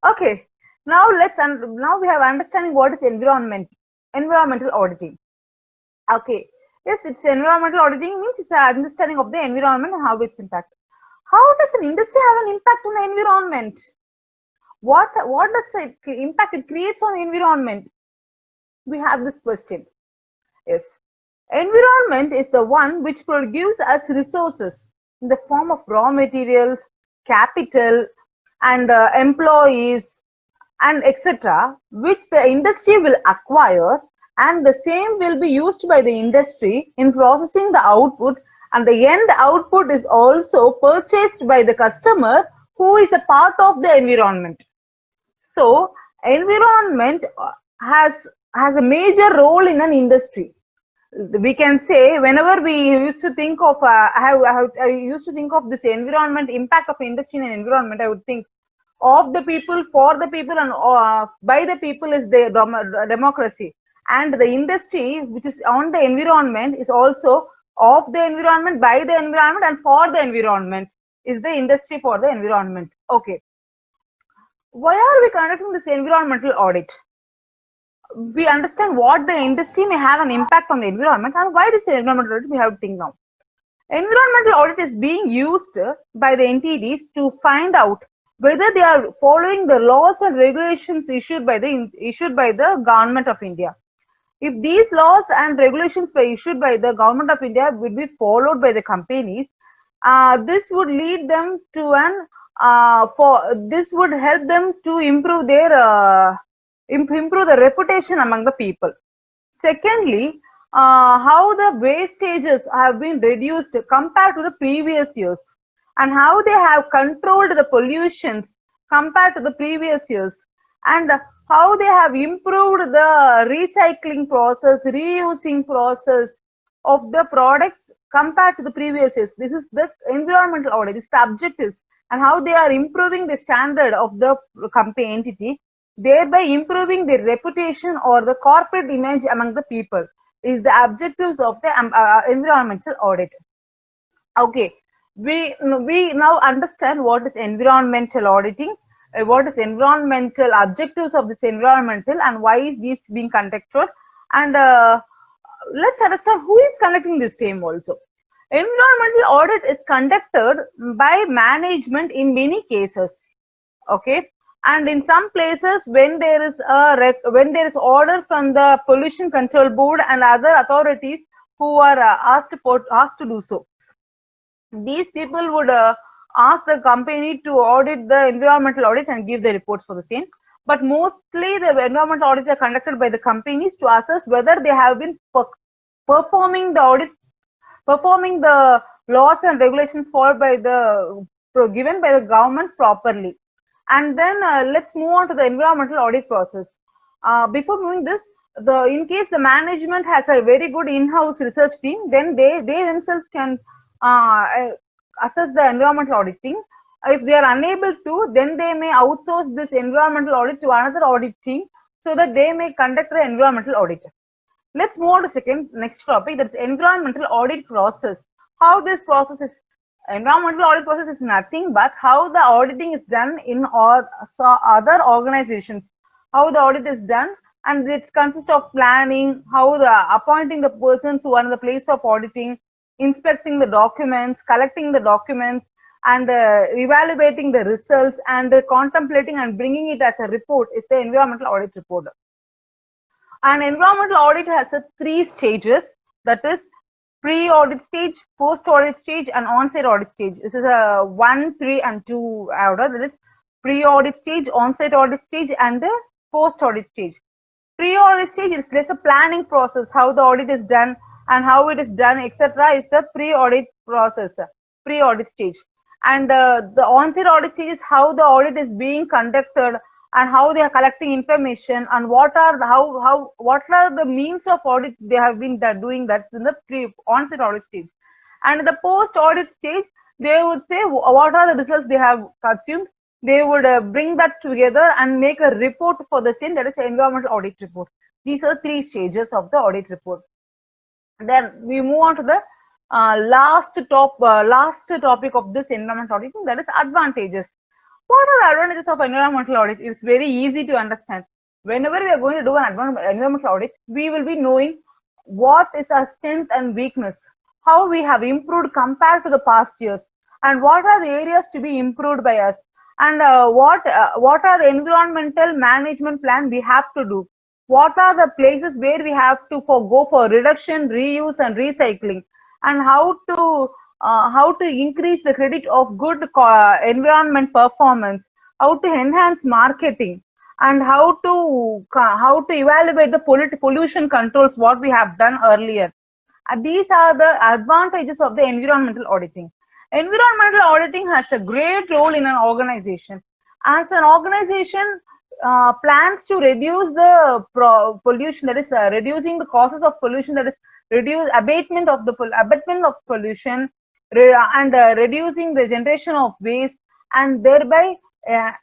Okay, now we have understanding what is environmental auditing. Okay, yes, it's environmental auditing means it's an understanding of the environment and how it's impact. How does an industry have an impact on the environment? What does the impact it creates on the environment? We have this question. Yes, environment is the one which produces us resources in the form of raw materials, capital, and employees, and etc., which the industry will acquire, and the same will be used by the industry in processing the output, and the end output is also purchased by the customer who is a part of the environment. So environment has a major role in an industry. We can say whenever we used to think of I used to think of this environment, impact of industry and environment, I would think of the people, for the people, and by the people is the democracy, and the industry which is on the environment is also of the environment, by the environment, and for the environment is the industry for the environment. Okay, why are we conducting this environmental audit? we understand what the industry may have an impact on the environment and why this environmental audit we have to think now. Environmental audit is being used by the entities to find out whether they are following the laws and regulations issued by the government of India. If these laws and regulations were issued by the government of India would be followed by the companies, this would lead them to this would help them to improve their improve the reputation among the people. Secondly, how the wastages have been reduced compared to the previous years, and how they have controlled the pollutions compared to the previous years, and how they have improved the recycling process, reusing process of the products compared to the previous years. This is the environmental audit, this is the objectives, and how they are improving the standard of the company entity, thereby improving their reputation or the corporate image among the people, is the objectives of the environmental audit. Okay, we now understand what is environmental auditing, what is environmental objectives of this environmental, and why is this being conducted, and let's understand who is conducting this same also. Environmental audit is conducted by management in many cases. Okay, and in some places when there is order from the pollution control board and other authorities who are asked to do so, these people would ask the company to audit the environmental audit and give the reports for the same. But mostly the environmental audits are conducted by the companies to assess whether they have been performing the audit, performing the laws and regulations followed by the given by the government properly. And then let's move on to the environmental audit process. Before moving this, in case the management has a very good in-house research team, then they themselves can assess the environmental auditing. If they are unable to, then they may outsource this environmental audit to another audit team so that they may conduct the environmental audit. Let's move on to next topic, that's environmental audit process. How this process is, environmental audit process is nothing but how the auditing is done in other organizations, how the audit is done, and it consists of planning, how the appointing the persons who are in the place of auditing, inspecting the documents, collecting the documents, and evaluating the results, and contemplating and bringing it as a report is the environmental audit report. An environmental audit has 3 stages, that is pre-audit stage, post-audit stage, and on-site audit stage. This is a 1, 3, and 2 order. That is pre-audit stage, on-site audit stage, and the post-audit stage. Pre-audit stage is less a planning process, how the audit is done and how it is done, etc. is the pre-audit process, pre-audit stage. And the on-site audit stage is how the audit is being conducted and how they are collecting information and what are the means of audit they have been doing. That's in the on-site audit stage. And in the post-audit stage, they would say what are the results they have consumed. They would bring that together and make a report for the same, that is the environmental audit report. These are 3 stages of the audit report. Then we move on to the last topic of this environmental auditing, that is advantages. What are the advantages of environmental audit? It's very easy to understand. Whenever we are going to do an environmental audit, we will be knowing what is our strength and weakness, how we have improved compared to the past years, and what are the areas to be improved by us, and what are the environmental management plan we have to do. What are the places where we have to go for reduction, reuse, and recycling, and how to increase the credit of good environment performance, how to enhance marketing, and how to evaluate the pollution controls, what we have done earlier. These are the advantages of the environmental auditing. Environmental auditing has a great role in an organization. As an organization plans to reduce the pollution, that is reducing the causes of pollution, that is abatement of pollution, and reducing the generation of waste, and thereby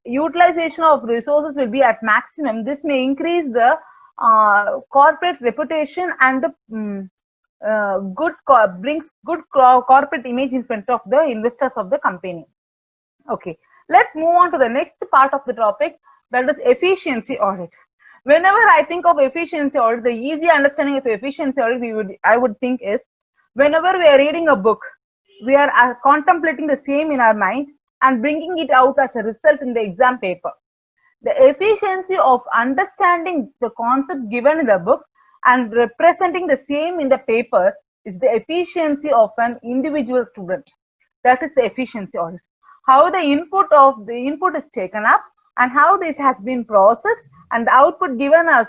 utilization of resources will be at maximum. This may increase the corporate reputation and brings good corporate image in front of the investors of the company. Okay, let's move on to the next part of the topic, that is efficiency audit. Whenever I think of efficiency audit, the easy understanding of efficiency audit I would think is, whenever we are reading a book, we are contemplating the same in our mind and bringing it out as a result in the exam paper. The efficiency of understanding the concepts given in the book and representing the same in the paper is the efficiency of an individual student. That is the efficiency audit. How the input is taken up and how this has been processed and the output given up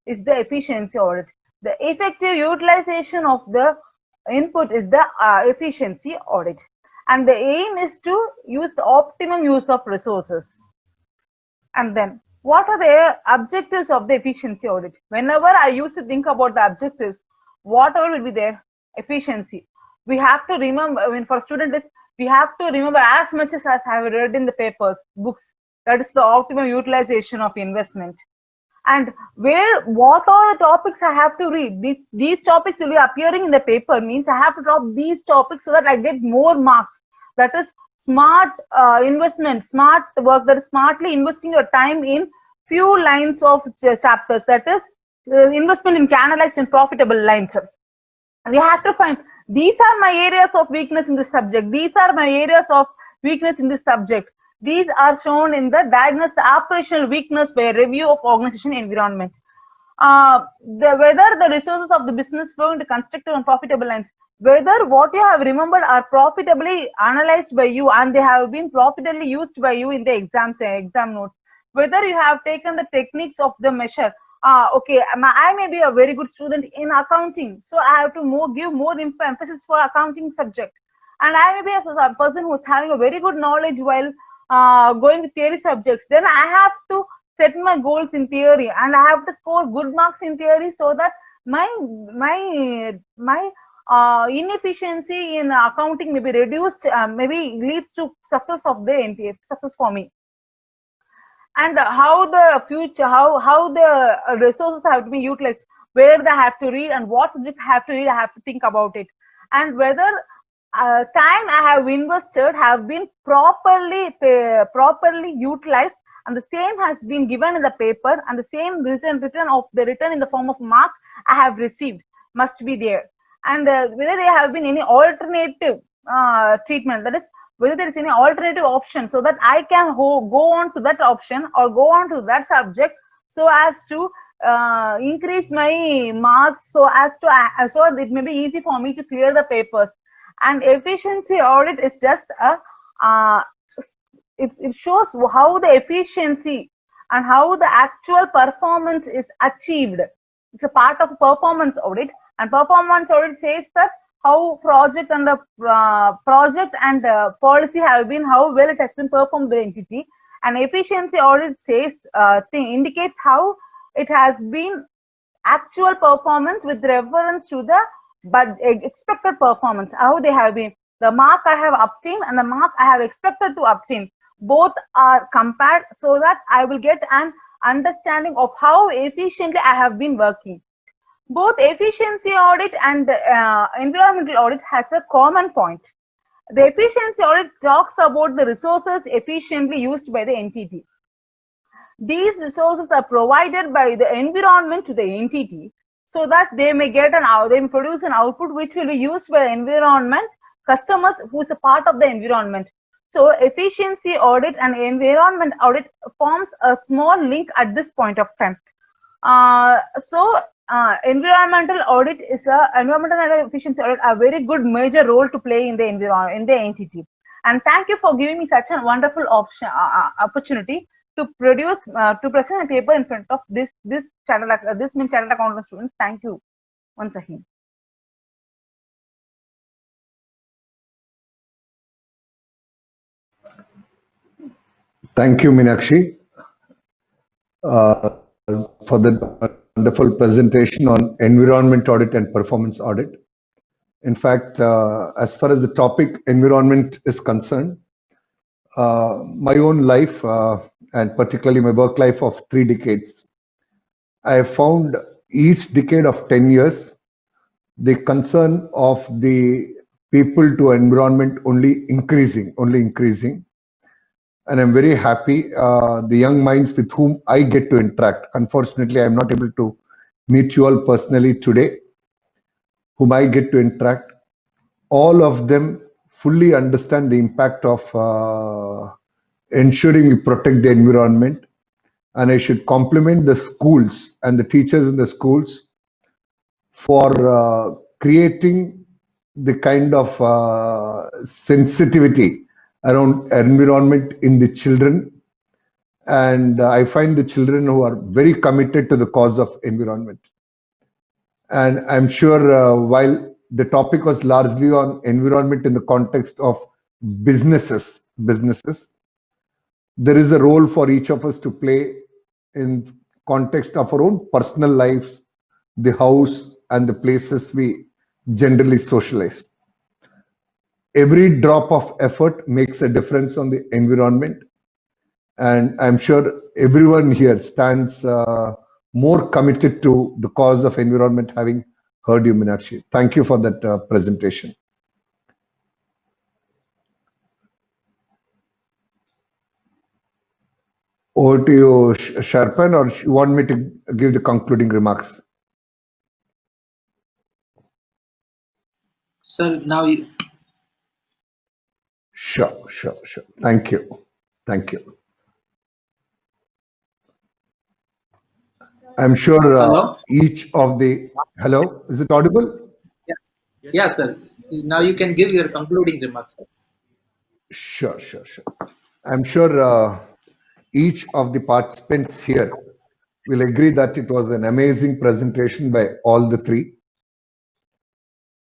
is the efficiency audit. The effective utilization of the input is the efficiency audit. And the aim is to use the optimum use of resources. And then, what are the objectives of the efficiency audit? Whenever I used to think about the objectives, whatever will be there, efficiency. We have to remember, for students, we have to remember as much as I have read in the papers, books. That is the optimum utilization of investment. And what are the topics I have to read? These topics will be appearing in the paper, means I have to drop these topics so that I get more marks. That is smart investment, smart work, that is smartly investing your time in few lines of chapters. That is investment in canalized and profitable lines. We have to find, these are my areas of weakness in this subject. These are my areas of weakness in this subject. These are shown in the diagnose the operational weakness by a review of organization environment. Whether the resources of the business flow into constructive and profitable lines, whether what you have remembered are profitably analyzed by you and they have been profitably used by you in the exam notes, whether you have taken the techniques of the measure. Okay, I may be a very good student in accounting, so I have to give more emphasis for accounting subject. And I may be a person who is having a very good knowledge while going with theory subjects. Then I have to set my goals in theory and I have to score good marks in theory so that my inefficiency in accounting may be reduced, maybe leads to success of the NTA, success for me. And how the future, how the resources have to be utilized, where they have to read and what subjects I have to read, I have to think about it. And whether time I have invested have been properly utilized, and the same has been given in the paper, and the same written in the form of mark I have received must be there. And whether there have been any alternative treatment, that is, whether there is any alternative option so that I can go on to that option or go on to that subject so as to increase my marks, so it may be easy for me to clear the papers. And efficiency audit is just it shows how the efficiency and how the actual performance is achieved. It's a part of performance audit, and performance audit says that how project and policy have been, how well it has been performed by the entity. And efficiency audit says indicates how it has been actual performance with reference to the expected performance, how they have been, the mark I have obtained and the mark I have expected to obtain, both are compared so that I will get an understanding of how efficiently I have been working. Both efficiency audit and environmental audit has a common point. The efficiency audit talks about the resources efficiently used by the entity. These resources are provided by the environment to the entity so that they may produce an output which will be used by the environment, customers who is a part of the environment. So efficiency audit and environment audit forms a small link at this point of time. Environmental audit is environmental and efficiency audit a very good major role to play in the entity. And thank you for giving me such a wonderful opportunity to present a paper in front of this chartered accountant students. Thank you once again. Thank you, Meenakshi, for the wonderful presentation on environment audit and performance audit. In fact, as far as the topic environment is concerned, my own life and particularly my work life of 3 decades, I have found each decade of 10 years, the concern of the people to environment only increasing. and I'm very happy. The young minds with whom I get to interact. Unfortunately, I'm not able to meet you all personally today, whom I get to interact. All of them fully understand the impact of ensuring we protect the environment. And I should compliment the schools and the teachers in the schools for creating the kind of sensitivity around environment in the children. And I find the children who are very committed to the cause of environment. And I'm sure while the topic was largely on environment in the context of businesses, there is a role for each of us to play in context of our own personal lives, the house and the places we generally socialize. Every drop of effort makes a difference on the environment, and I'm sure everyone here stands more committed to the cause of environment, having heard you, Meenakshi. Thank you for that presentation. Over to you, Sharpan, or you want me to give the concluding remarks? Sir, now you, Sure. Thank you. I'm sure Hello? each of the, hello, is it audible? yeah, sir. Now you can give your concluding remarks, sir. Sure. I'm sure each of the participants here will agree that it was an amazing presentation by all the three.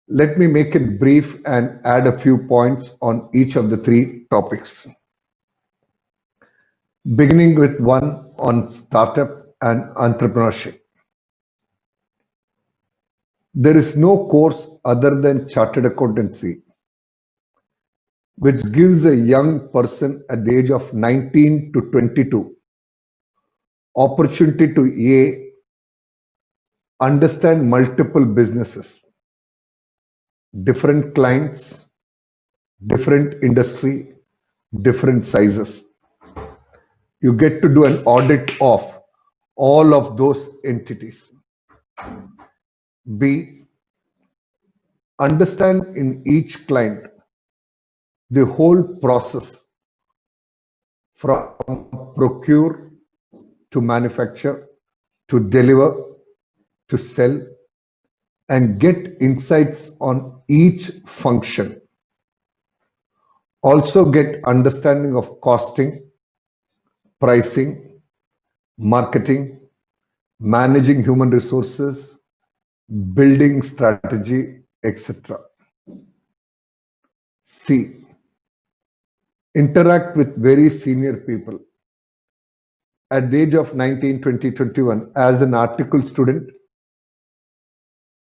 Let me make it brief and add a few points on each of the three topics. Beginning with one on startup and entrepreneurship. There is no course other than chartered accountancy which gives a young person at the age of 19 to 22 opportunity to understand multiple businesses, different clients, different industry, different sizes. You get to do an audit of all of those entities. B, understand in each client the whole process from procure to manufacture to deliver to sell, and get insights on each function. Also get understanding of costing, pricing, marketing, managing human resources, building strategy, etc. C, interact with very senior people. At the age of 19, 20, 21, as an article student,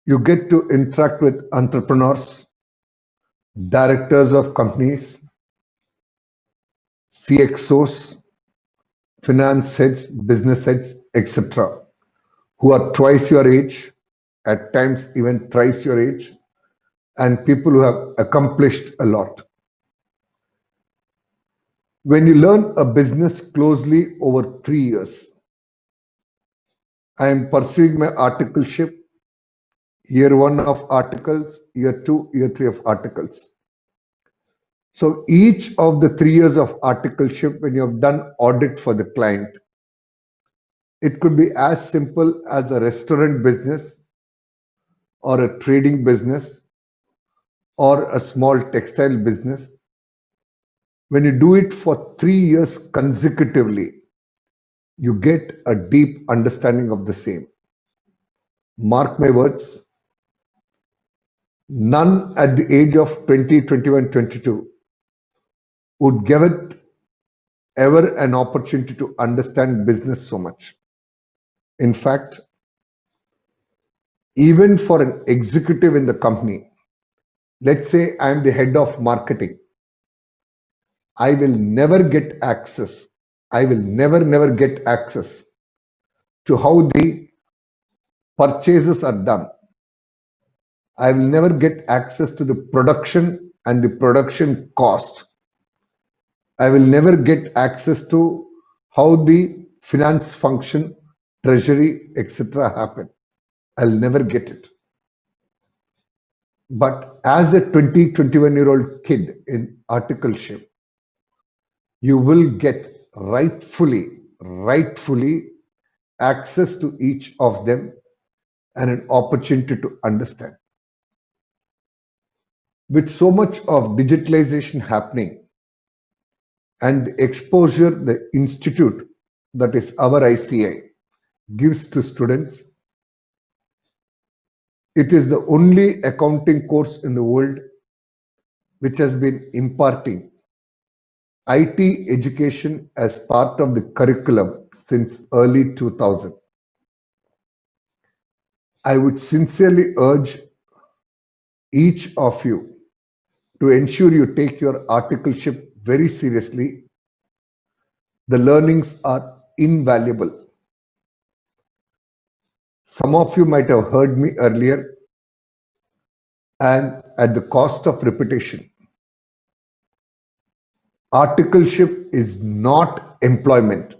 you get to interact with entrepreneurs, directors of companies, CXOs, finance heads, business heads, etc., who are twice your age, at times even thrice your age, and people who have accomplished a lot. When you learn a business closely over 3 years, I am pursuing my articleship, year 1 of articles, year 2, year 3 of articles. So each of the 3 years of articleship, when you have done audit for the client, it could be as simple as a restaurant business or a trading business or a small textile business. When you do it for 3 years consecutively, you get a deep understanding of the same. Mark my words, none at the age of 20, 21, 22 would give it ever an opportunity to understand business so much. In fact, even for an executive in the company, let's say I'm the head of marketing, I will never get access. I will never get access to how the purchases are done. I will never get access to the production and the production cost. I will never get access to how the finance function, treasury, etc. happen. I'll never get it. But as a 20, 21-year-old kid in articleship, you will get rightfully access to each of them and an opportunity to understand. With so much of digitalization happening and the exposure the institute, that is our ICI, gives to students, it is the only accounting course in the world which has been imparting IT education as part of the curriculum since early 2000. I would sincerely urge each of you to ensure you take your articleship very seriously. The learnings are invaluable. Some of you might have heard me earlier, and at the cost of repetition, articleship is not employment.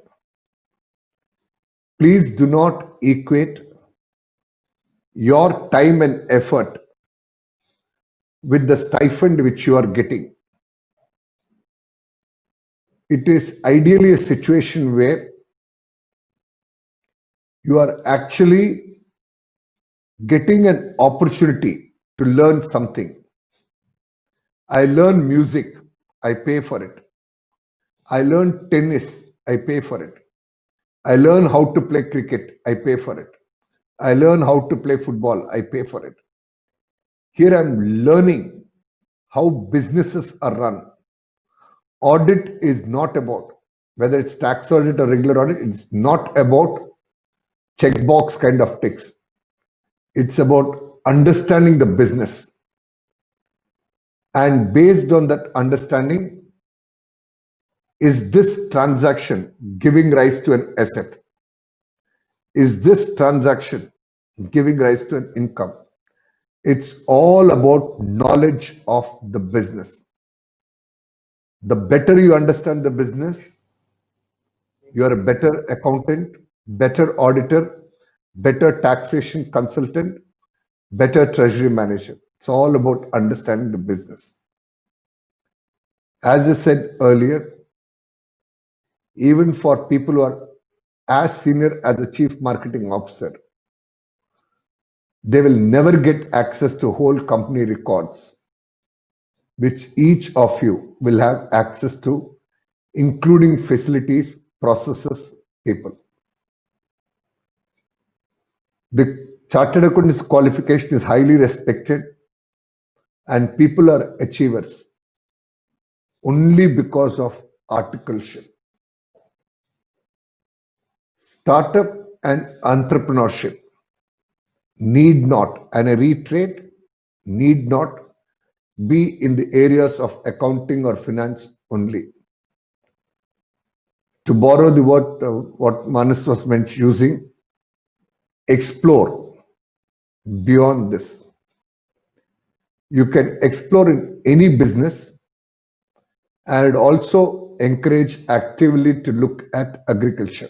Please do not equate your time and effort with the stipend which you are getting. It is ideally a situation where you are actually getting an opportunity to learn something. I learn music, I pay for it. I learn tennis, I pay for it. I learn how to play cricket, I pay for it. I learn how to play football, I pay for it. Here I'm learning how businesses are run. Audit is not about, whether it's tax audit or regular audit, it's not about checkbox kind of ticks. It's about understanding the business. And based on that understanding, is this transaction giving rise to an asset? Is this transaction giving rise to an income? It's all about knowledge of the business. The better you understand the business, you are a better accountant, better auditor, better taxation consultant, better treasury manager. It's all about understanding the business. As I said earlier, even for people who are as senior as a chief marketing officer, they will never get access to whole company records, which each of you will have access to, including facilities, processes, people. The Chartered Accountant's qualification is highly respected, and people are achievers only because of articleship. Startup and entrepreneurship need not, and I reiterate, need not be in the areas of accounting or finance only. To borrow the word what Manas was using, explore beyond this. You can explore in any business, and also encourage actively to look at agriculture.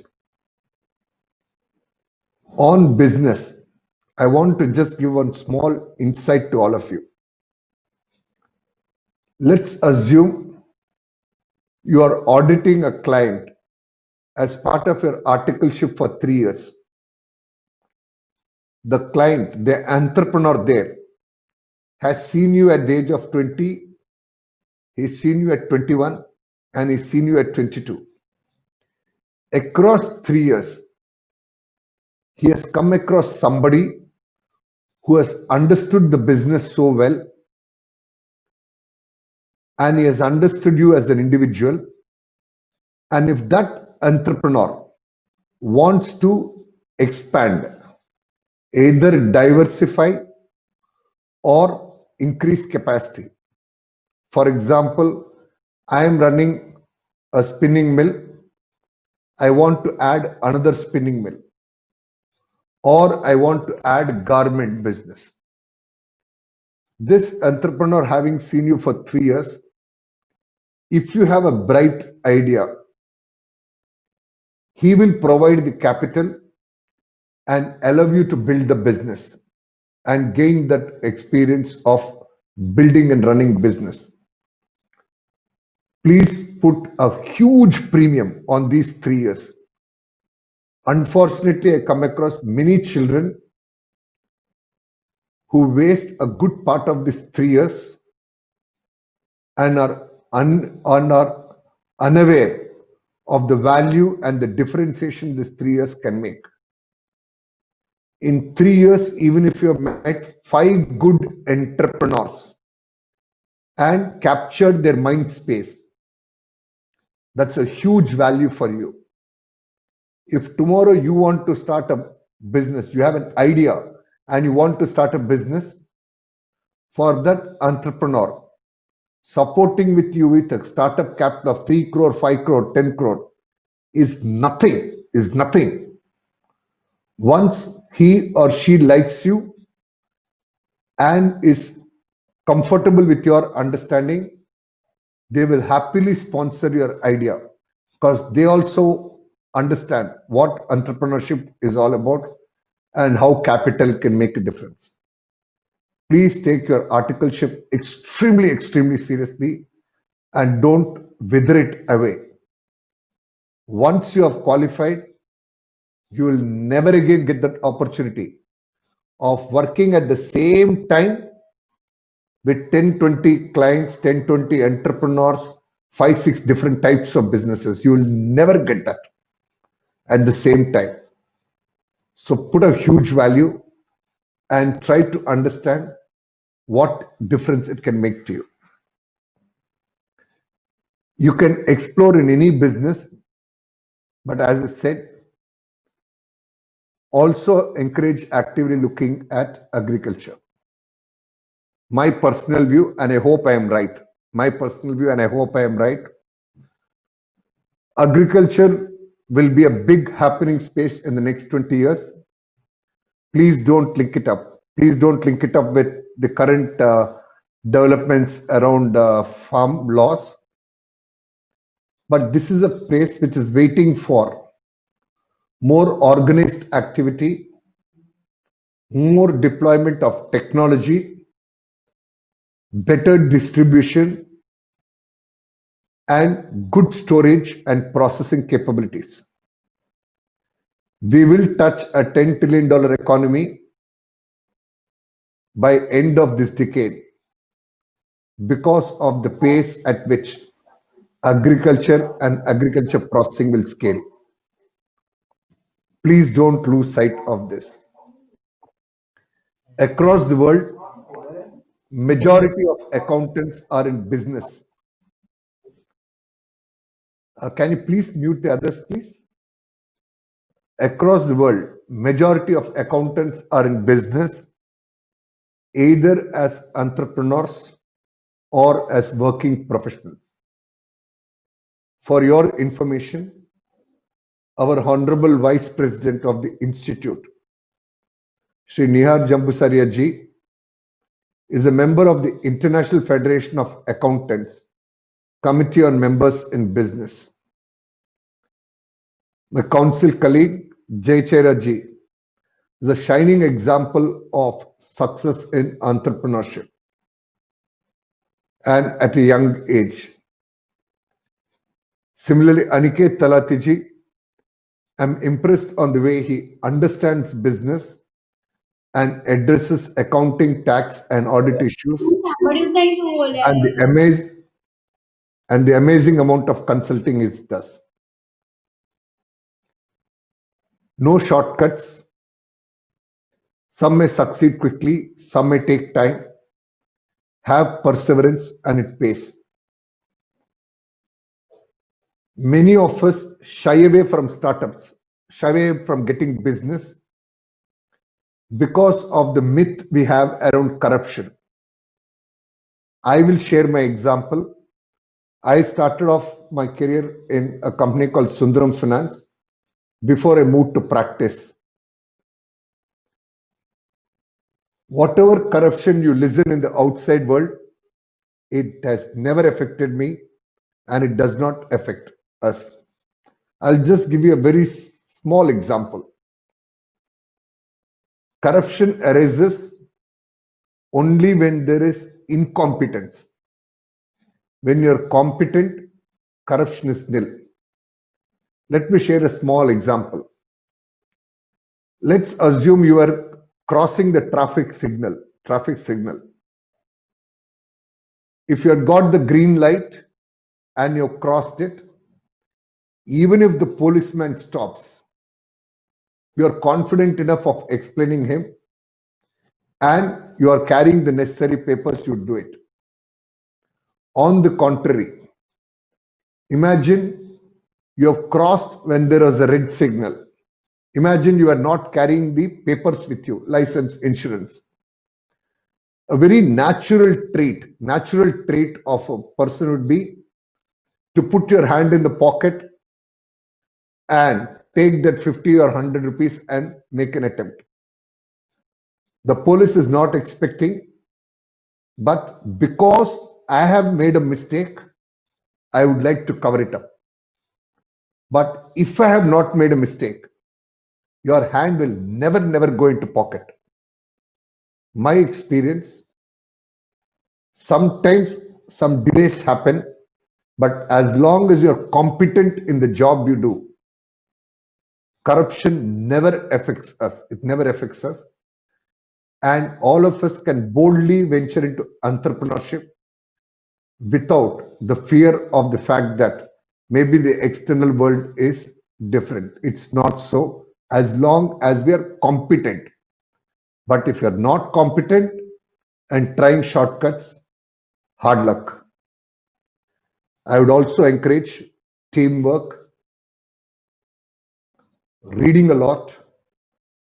On business, I want to just give one small insight to all of you. Let's assume you are auditing a client as part of your articleship for 3 years. The client, the entrepreneur there, has seen you at the age of 20, he's seen you at 21, and he's seen you at 22. Across 3 years, he has come across somebody who has understood the business so well, and he has understood you as an individual. And if that entrepreneur wants to expand, either diversify or increase capacity. For example, I am running a spinning mill. I want to add another spinning mill, or I want to add garment business. This entrepreneur, having seen you for 3 years, If you have a bright idea, he will provide the capital and allow you to build the business and gain that experience of building and running business. Please put a huge premium on these 3 years. Unfortunately, I come across many children who waste a good part of these 3 years and are unaware of the value and the differentiation these 3 years can make. In 3 years, even if you have met 5 good entrepreneurs and captured their mind space, that's a huge value for you. If tomorrow you want to start a business, you have an idea and you want to start a business, for that entrepreneur, supporting with you with a startup capital of 3 crore, 5 crore, 10 crore is nothing, Once he or she likes you and is comfortable with your understanding, they will happily sponsor your idea because they also understand what entrepreneurship is all about and how capital can make a difference. Please take your articleship extremely seriously and don't wither it away. Once you have qualified, you will never again get that opportunity of working at the same time with 10-20 clients, 10-20 entrepreneurs, 5-6 different types of businesses. You will never get that at the same time. So put a huge value and try to understand what difference it can make to you. You can explore in any business, but as I said, also encourage actively looking at agriculture. My personal view, and I hope I am right. Agriculture will be a big happening space in the next 20 years. Please don't link it up. Please don't link it up with the current developments around farm laws. But this is a place which is waiting for more organized activity, more deployment of technology, better distribution, and good storage and processing capabilities. We will touch a $10 trillion economy by end of this decade because of the pace at which agriculture and agriculture processing will scale. Please don't lose sight of this. Across the world, majority of accountants are in business. Can you please mute the others, please? Across the world, majority of accountants are in business, either as entrepreneurs or as working professionals. For your information, our Honorable Vice President of the Institute, Shri Nihar Jambusaria ji, is a member of the International Federation of Accountants, Committee on Members in Business. My council colleague, Jay Chera ji, is a shining example of success in entrepreneurship and at a young age. Similarly, Aniket Talati ji, I'm impressed on the way he understands business and addresses accounting, tax, and audit issues, and the amazing amount of consulting it does. No shortcuts. Some may succeed quickly, some may take time. Have perseverance and it pays. Many of us shy away from startups, shy away from getting business because of the myth we have around corruption. I will share my example. I started off my career in a company called Sundaram Finance before I moved to practice. Whatever corruption you listen in the outside world, it has never affected me and it does not affect us. I'll just give you a very small example. Corruption arises only when there is incompetence. When you're competent, corruption is nil. Let me share a small example. Let's assume you are crossing the traffic signal. If you have got the green light and you've crossed it, even if the policeman stops, you are confident enough of explaining him and you are carrying the necessary papers to do it. On the contrary, imagine you have crossed when there was a red signal. Imagine you are not carrying the papers with you, license, insurance. A very natural trait of a person would be to put your hand in the pocket and take that 50 or 100 rupees and make an attempt. The police is not expecting, but because I have made a mistake, I would like to cover it up. But if I have not made a mistake, your hand will never go into pocket. My experience, sometimes some delays happen, but as long as you're competent in the job you do, corruption never affects us. It never affects us. And all of us can boldly venture into entrepreneurship without the fear of the fact that maybe the external world is different. It's not so, as long as we are competent. But if you're not competent and trying shortcuts, hard luck. I would also encourage teamwork, reading a lot,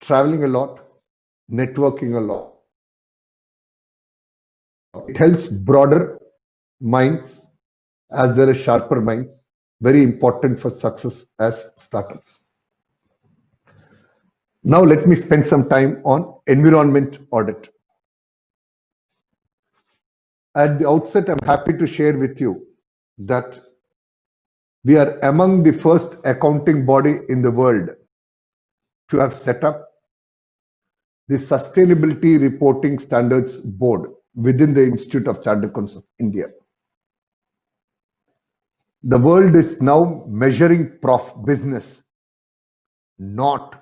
traveling a lot, networking a lot. It helps broader minds as there are sharper minds, very important for success as startups. Now let me spend some time on environment audit. At the outset, I'm happy to share with you that we are among the first accounting body in the world to have set up the Sustainability Reporting Standards Board within the Institute of Chartered Accountants of India. The world is now measuring business not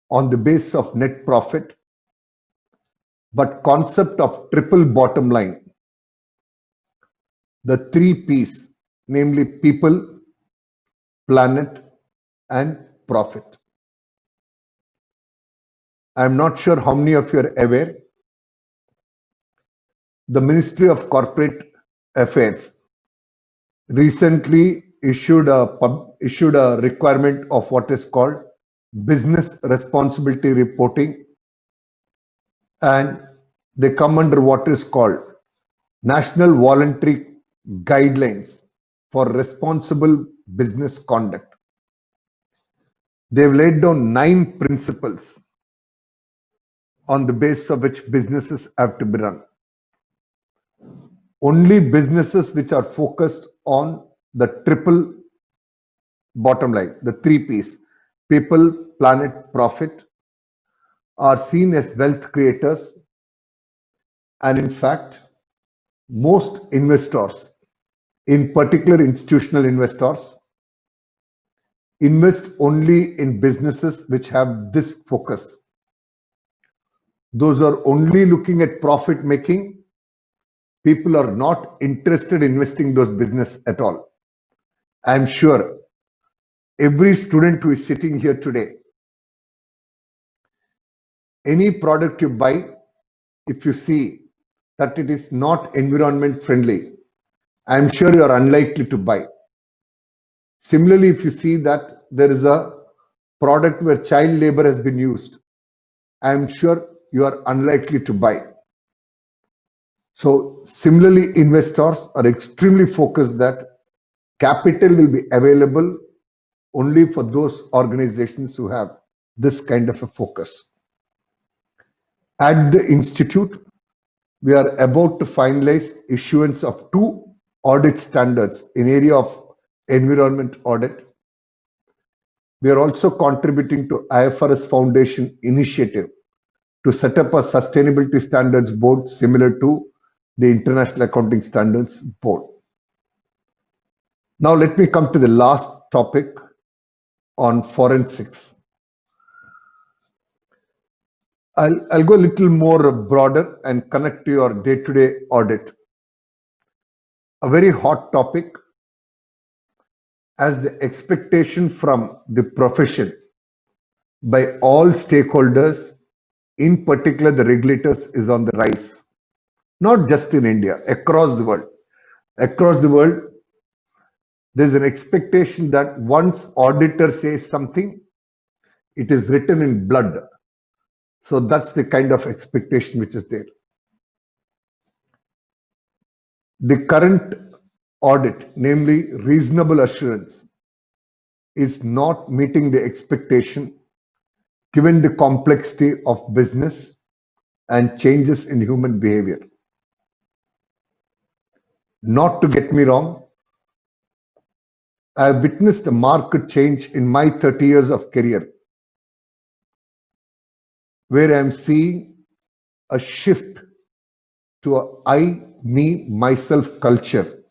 on the basis of net profit, but concept of triple bottom line. The 3 P's, namely people, planet, and profit. I'm not sure how many of you are aware. The Ministry of Corporate Affairs recently issued a requirement of what is called business responsibility reporting, and they come under what is called National Voluntary Guidelines for Responsible Business Conduct. They've laid down 9 principles on the basis of which businesses have to be run. Only businesses which are focused on the triple bottom line, the 3 P's, people, planet, profit, are seen as wealth creators. And in fact, most investors, in particular institutional investors, invest only in businesses which have this focus. Those are only looking at profit making. People are not interested in investing those business at all. I'm sure every student who is sitting here today, any product you buy, if you see that it is not environment friendly, I'm sure you are unlikely to buy. Similarly, if you see that there is a product where child labor has been used, I'm sure you are unlikely to buy. So similarly, investors are extremely focused that capital will be available only for those organizations who have this kind of a focus. At the institute, we are about to finalize issuance of 2 audit standards in area of environment audit. We are also contributing to IFRS Foundation initiative to set up a sustainability standards board similar to the International Accounting Standards Board. Now let me come to the last topic on forensics. I'll go a little more broader and connect to your day-to-day audit. A very hot topic, as the expectation from the profession by all stakeholders, in particular the regulators, is on the rise. Not just in India, across the world. Across the world, there's an expectation that once auditor says something, it is written in blood. So that's the kind of expectation which is there. The current audit, namely reasonable assurance, is not meeting the expectation given the complexity of business and changes in human behavior. Not to get me wrong, I have witnessed a marked change in my 30 years of career, where I am seeing a shift to a I, me, myself culture,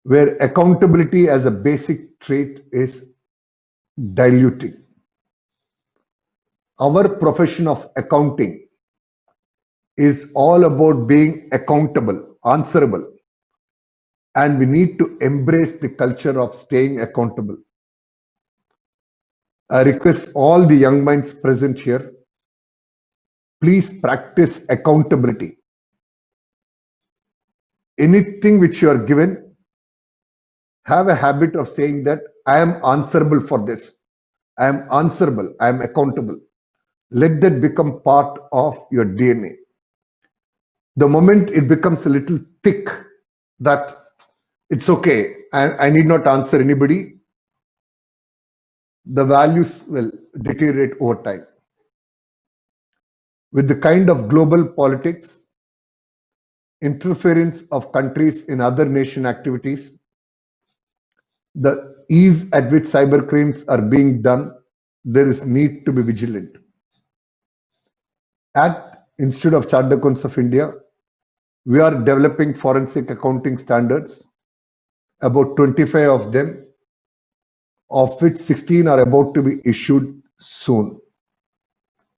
where accountability as a basic trait is diluting. Our profession of accounting is all about being accountable, answerable, and we need to embrace the culture of staying accountable. I request all the young minds present here, please practice accountability. Anything which you are given, have a habit of saying that I am answerable for this. I am answerable. I am accountable. Let that become part of your DNA. The moment it becomes a little thick, that it's okay, I need not answer anybody, the values will deteriorate over time. With the kind of global politics, interference of countries in other nation activities, the ease at which cyber crimes are being done, there is need to be vigilant. At Institute of Chartered Accountants of India, we are developing forensic accounting standards, about 25 of them, of which 16 are about to be issued soon.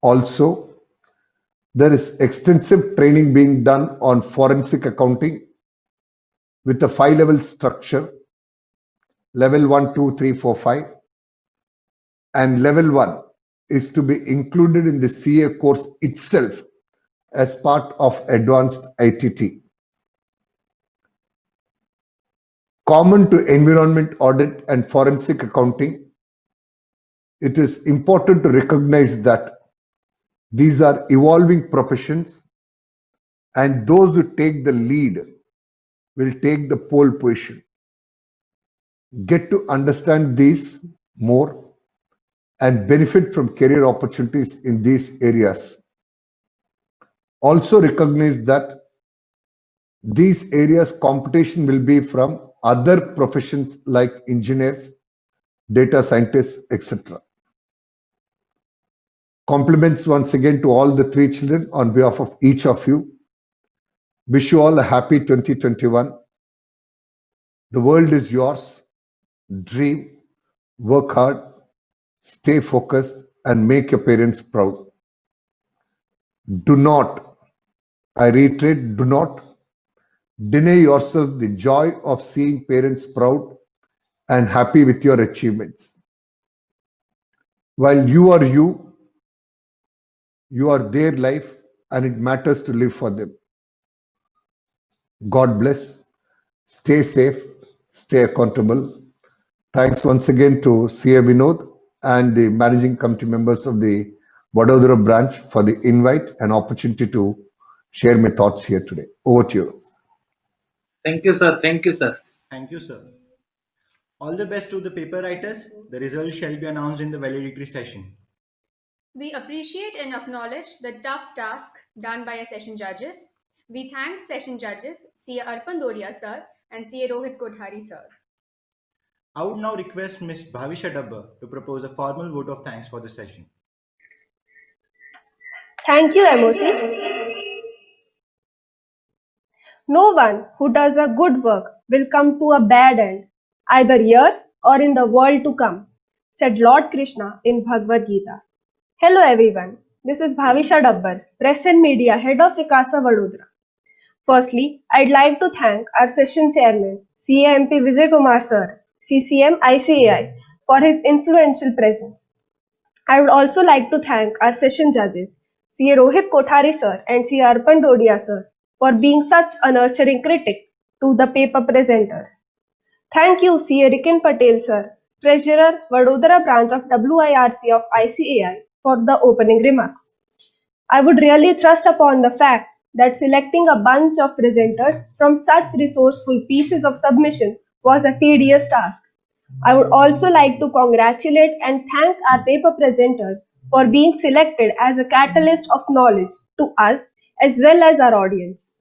Also, there is extensive training being done on forensic accounting with a 5-level structure, level 1, 2, 3, 4, 5, and level 1 is to be included in the CA course itself as part of advanced ITT. Common to environment audit and forensic accounting, it is important to recognize that these are evolving professions, and those who take the lead will take the pole position. Get to understand these more and benefit from career opportunities in these areas. Also recognize that these areas competition will be from other professions like engineers, data scientists, etc. Compliments once again to all the 3 children on behalf of each of you. Wish you all a happy 2021. The world is yours. Dream, work hard, stay focused, and make your parents proud. Do not, I reiterate, do not deny yourself the joy of seeing parents proud and happy with your achievements. While you are you, you are their life, and it matters to live for them. God bless. Stay safe, stay accountable. Thanks once again to CA Vinod and the managing committee members of the Vadodara branch for the invite and opportunity to share my thoughts here today. Over to you. Thank you, sir. Thank you, sir. Thank you, sir. All the best to the paper writers. The results shall be announced in the valedictory session. We appreciate and acknowledge the tough task done by our session judges. We thank session judges CA Arpan Dodia sir, and CA Rohit Kothari sir. I would now request Ms. Bhavisha Dabbar to propose a formal vote of thanks for the session. Thank you, MOC. No one who does a good work will come to a bad end, either here or in the world to come, said Lord Krishna in Bhagavad Gita. Hello everyone, this is Bhavisha Dabbar, Press and Media Head of Vikasa Vadodara. Firstly, I'd like to thank our session chairman, CAMP Vijay Kumar sir, CCM ICAI, for his influential presence. I would also like to thank our session judges, CA Rohit Kothari sir and CA Arpan Dodia sir, for being such a nurturing critic to the paper presenters. Thank you, CA Rikin Patel sir, Treasurer, Vadodara branch of WIRC of ICAI, for the opening remarks. I would really thrust upon the fact that selecting a bunch of presenters from such resourceful pieces of submission was a tedious task. I would also like to congratulate and thank our paper presenters for being selected as a catalyst of knowledge to us as well as our audience.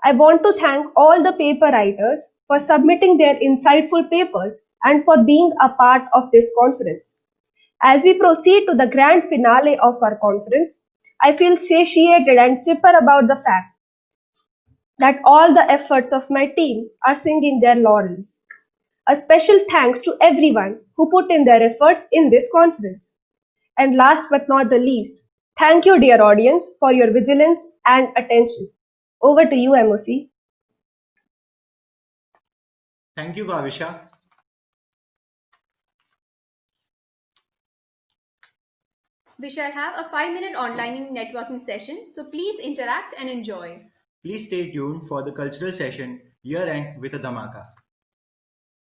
I want to thank all the paper writers for submitting their insightful papers and for being a part of this conference. As we proceed to the grand finale of our conference, I feel satiated and chipper about the fact that all the efforts of my team are singing their laurels. A special thanks to everyone who put in their efforts in this conference. And last but not the least, thank you, dear audience, for your vigilance and attention. Over to you, MOC. Thank you, Bhavisha. We shall have a 5-minute online networking session, so please interact and enjoy. Please stay tuned for the cultural session year-end with a dhamaka.